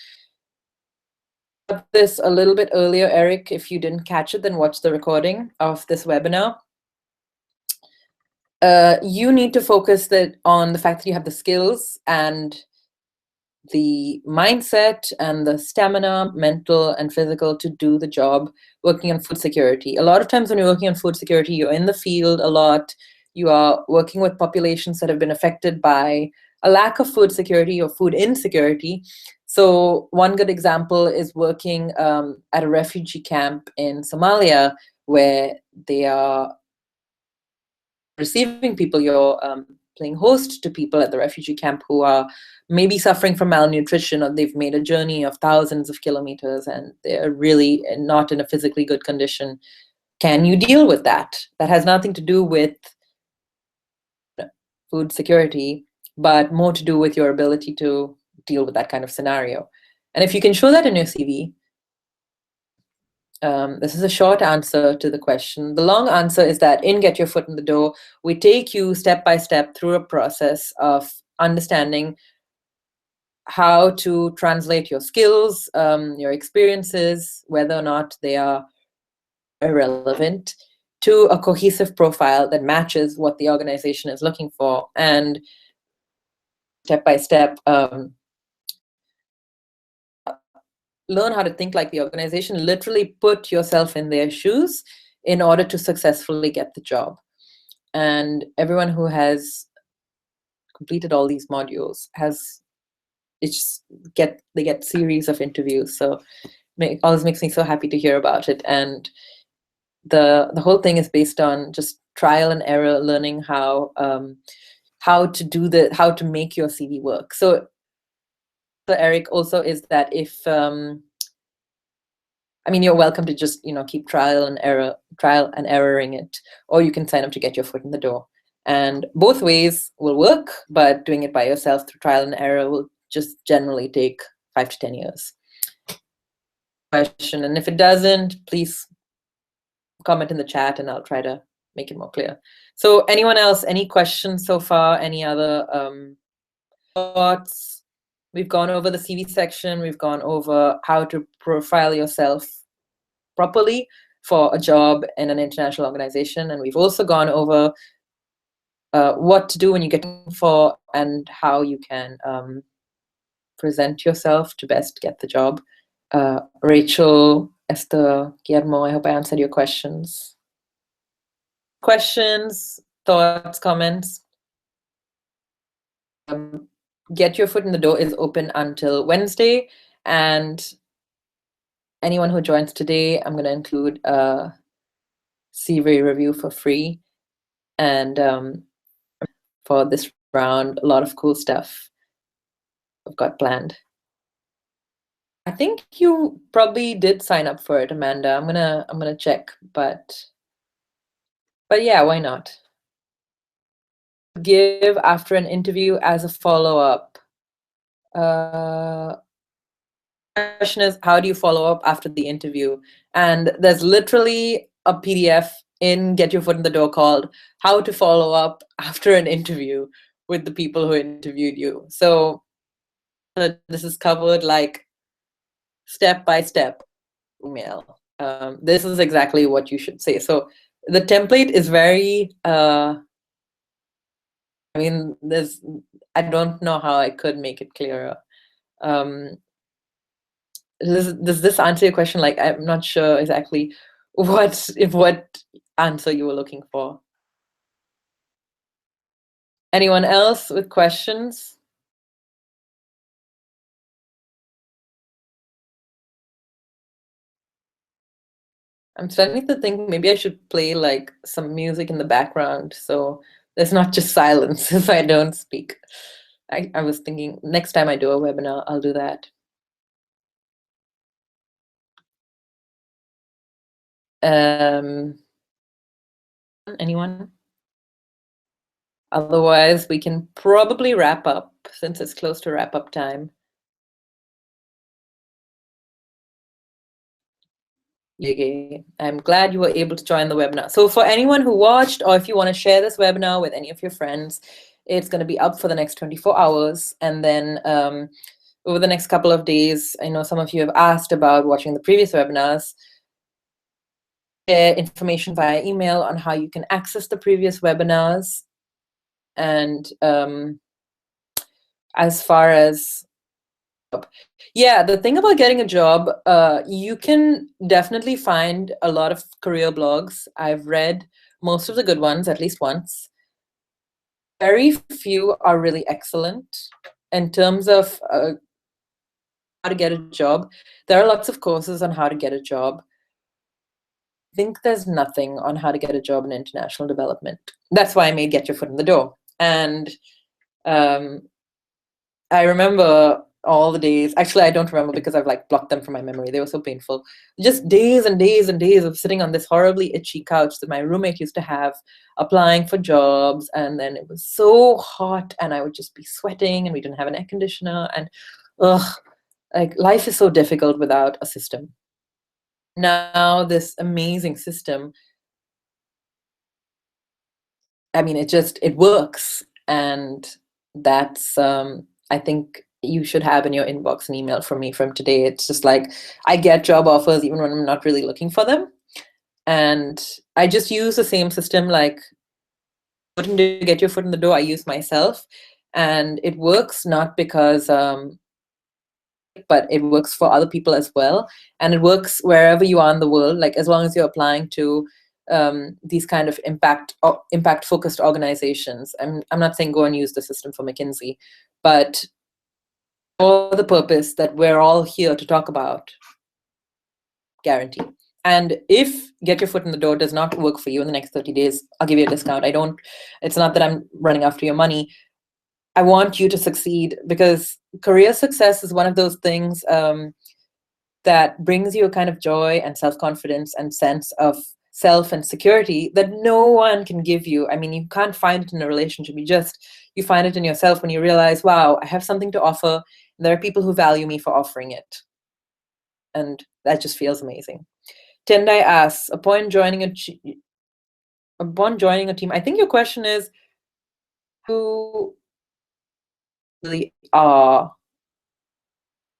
This a little bit earlier, Eric. If you didn't catch it, then watch the recording of this webinar. You need to focus on the fact that you have the skills and the mindset and the stamina, mental and physical, to do the job working on food security. A lot of times when you're working on food security, you're in the field a lot. You are working with populations that have been affected by a lack of food security or food insecurity. So one good example is working at a refugee camp in Somalia, where they are receiving people. You're playing host to people at the refugee camp who are maybe suffering from malnutrition, or they've made a journey of thousands of kilometers and they're really not in a physically good condition. Can you deal with that? That has nothing to do with food security, but more to do with your ability to deal with that kind of scenario. And if you can show that in your CV, this is a short answer to the question. The long answer is that in Get Your Foot in the Door, we take you step by step through a process of understanding how to translate your skills, your experiences, whether or not they are irrelevant, to a cohesive profile that matches what the organization is looking for. And step by step, learn how to think like the organization, literally put yourself in their shoes in order to successfully get the job. And everyone who has completed all these modules they get series of interviews. So always makes me so happy to hear about it. And the whole thing is based on just trial and error, learning how to make your CV work. So Eric, also is that if I mean, you're welcome to just, you know, keep trial and erroring it, or you can sign up to Get Your Foot in the Door. And both ways will work, but doing it by yourself through trial and error will just generally take 5 to 10 years. Question, and if it doesn't, please comment in the chat and I'll try to make it more clear. So anyone else, any questions so far? Any other thoughts? We've gone over the CV section. We've gone over how to profile yourself properly. for a job in an international organization. And we've also gone over what to do when you get for and how you can present yourself to best get the job. Rachel, Esther, Guillermo, I hope I answered your questions. Questions, thoughts, comments? Get Your Foot in the Door is open until Wednesday, and anyone who joins today, I'm going to include a CV review for free. And for this round, a lot of cool stuff I've got planned. I think you probably did sign up for it, Amanda. I'm gonna check, but yeah, why not? Give after an interview as a follow-up. Question is, how do you follow up after the interview? And there's literally a PDF in Get Your Foot in the Door called How to Follow Up After an Interview with the people who interviewed you. So this is covered like step by step email. This is exactly what you should say. So the template is very, I mean, I don't know how I could make it clearer. Does this answer your question? Like, I'm not sure exactly what answer you were looking for. Anyone else with questions? I'm starting to think maybe I should play like some music in the background so there's not just silence if I don't speak. I was thinking next time I do a webinar, I'll do that. Anyone? Otherwise, we can probably wrap up since it's close to wrap up time. I'm glad you were able to join the webinar. So for anyone who watched, or if you want to share this webinar with any of your friends, it's going to be up for the next 24 hours. And then over the next couple of days, I know some of you have asked about watching the previous webinars. Share information via email on how you can access the previous webinars. And as far as yeah, the thing about getting a job, you can definitely find a lot of career blogs. I've read most of the good ones at least once. Very few are really excellent in terms of how to get a job. There are lots of courses on how to get a job. I think there's nothing on how to get a job in international development. That's why I made Get Your Foot in the Door. And I remember all the days. Actually, I don't remember because I've like blocked them from my memory. They were so painful. Just days and days and days of sitting on this horribly itchy couch that my roommate used to have, applying for jobs. And then it was so hot and I would just be sweating and we didn't have an air conditioner. And ugh, like life is so difficult without a system. Now this amazing system, I mean, it works. And that's, I think you should have in your inbox an email from me from today. It's just like, I get job offers even when I'm not really looking for them. And I just use the same system, like putting to Get Your Foot in the Door, I use myself. And it works not because, but it works for other people as well. And it works wherever you are in the world, like as long as you're applying to these kind of impact focused organizations. I'm not saying go and use the system for McKinsey, but for the purpose that we're all here to talk about, guarantee. And if Get Your Foot in the Door does not work for you in the next 30 days, I'll give you a discount. It's not that I'm running after your money. I want you to succeed because career success is one of those things that brings you a kind of joy and self-confidence and sense of self and security that no one can give you. I mean, you can't find it in a relationship. You find it in yourself when you realize, wow, I have something to offer. And there are people who value me for offering it. And that just feels amazing. Tendai asks, upon joining a team, I think your question is, who really are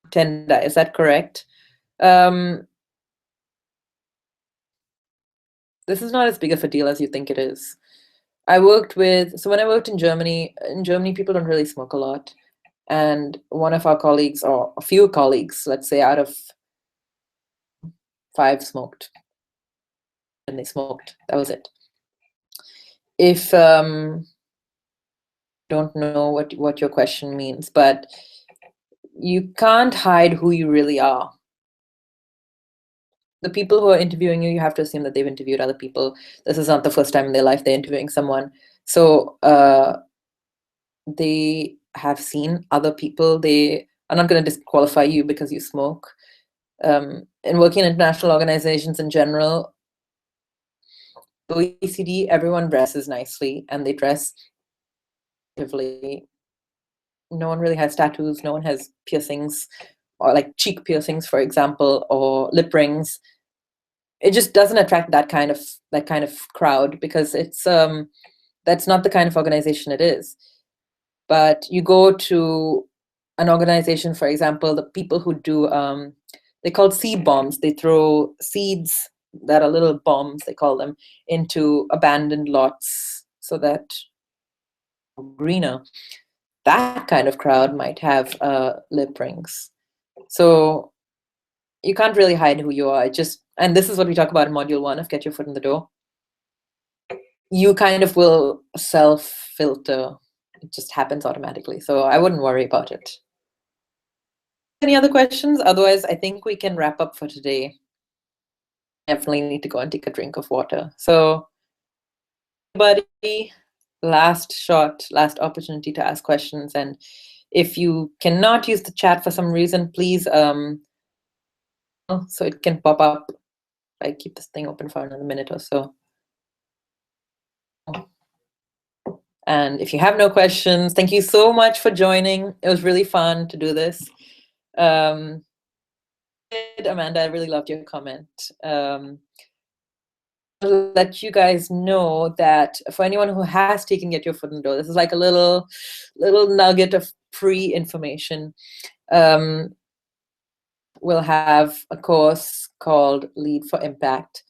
Tendai? Is that correct? this is not as big of a deal as you think it is. When I worked in Germany, people don't really smoke a lot. And one of our colleagues, or a few colleagues, let's say out of 5 smoked, and they smoked. That was it. If don't know what your question means, but you can't hide who you really are. The people who are interviewing you have to assume that they've interviewed other people. This is not the first time in their life they're interviewing someone. So they have seen other people. They are not going to disqualify you because you smoke. And working in international organizations in general, OECD, everyone dresses nicely and they dress actively. No one really has tattoos. No one has piercings, or like cheek piercings, for example, or lip rings. It just doesn't attract that kind of crowd, because it's that's not the kind of organization it is. But you go to an organization, for example, the people who do they're called seed bombs. They throw seeds that are little bombs, they call them, into abandoned lots so that greener. That kind of crowd might have lip rings. So you can't really hide who you are. And this is what we talk about in module 1 of Get Your Foot in the Door. You kind of will self-filter. It just happens automatically. So I wouldn't worry about it. Any other questions? Otherwise, I think we can wrap up for today. Definitely need to go and take a drink of water. So, everybody, last shot, last opportunity to ask questions. And if you cannot use the chat for some reason, please, so it can pop up. I keep this thing open for another minute or so. And if you have no questions, thank you so much for joining. It was really fun to do this. Amanda, I really loved your comment. I'll let you guys know that for anyone who has taken Get Your Foot in the Door, this is like a little nugget of free information. We'll have a course called Lead for Impact,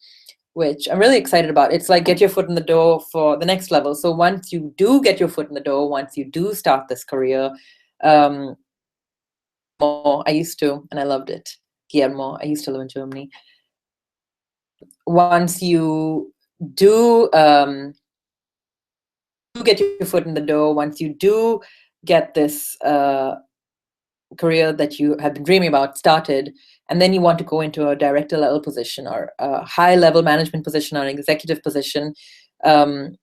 which I'm really excited about. It's like get your foot in the door for the next level. So once you do get your foot in the door, once you do start this career, I used to, and I loved it. Guillermo, I used to live in Germany. Once you do get your foot in the door, once you do get this career that you have been dreaming about started, and then you want to go into a director level position or a high level management position or an executive position, and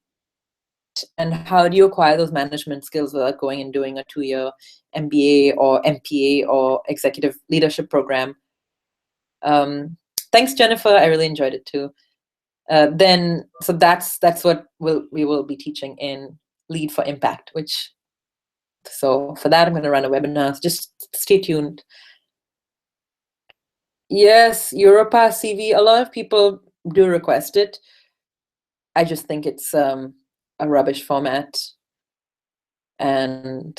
how do you acquire those management skills without going and doing a 2-year MBA or MPA or executive leadership program? Thanks, Jennifer. I really enjoyed it too. So that's what we will be teaching in Lead for Impact, so for that, I'm going to run a webinar. So just stay tuned. Yes, Europass CV. A lot of people do request it. I just think it's a rubbish format. And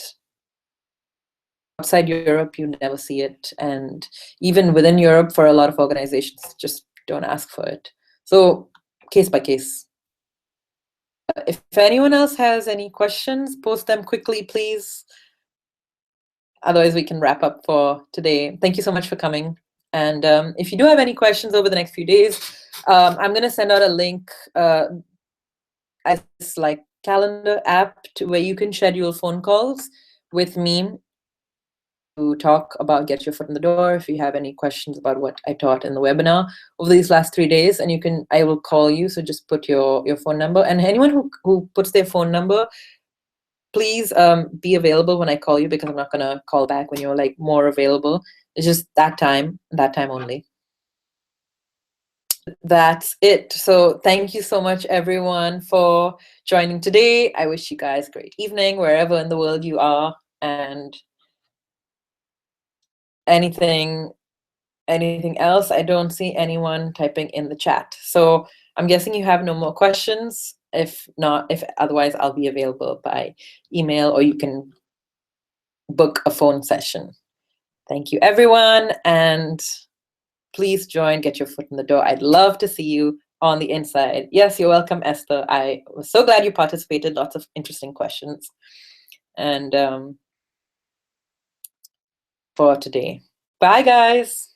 outside Europe, you never see it. And even within Europe, for a lot of organizations, just don't ask for it. So case by case. If anyone else has any questions, post them quickly, please. Otherwise, we can wrap up for today. Thank you so much for coming. And if you do have any questions over the next few days, I'm going to send out a link as like calendar app where you can schedule phone calls with me to talk about Get Your Foot in the Door. If you have any questions about what I taught in the webinar over these last 3 days, and I will call you. So just put your phone number. And anyone who puts their phone number, please be available when I call you, because I'm not going to call back when you're like more available. It's just that time only. That's it. So thank you so much, everyone, for joining today. I wish you guys a great evening wherever in the world you are. And anything else? I don't see anyone typing in the chat. So I'm guessing you have no more questions. If otherwise, I'll be available by email, or you can book a phone session. Thank you, everyone. And please join Get Your Foot in the Door. I'd love to see you on the inside. Yes, you're welcome, Esther. I was so glad you participated. Lots of interesting questions. And for today. Bye, guys.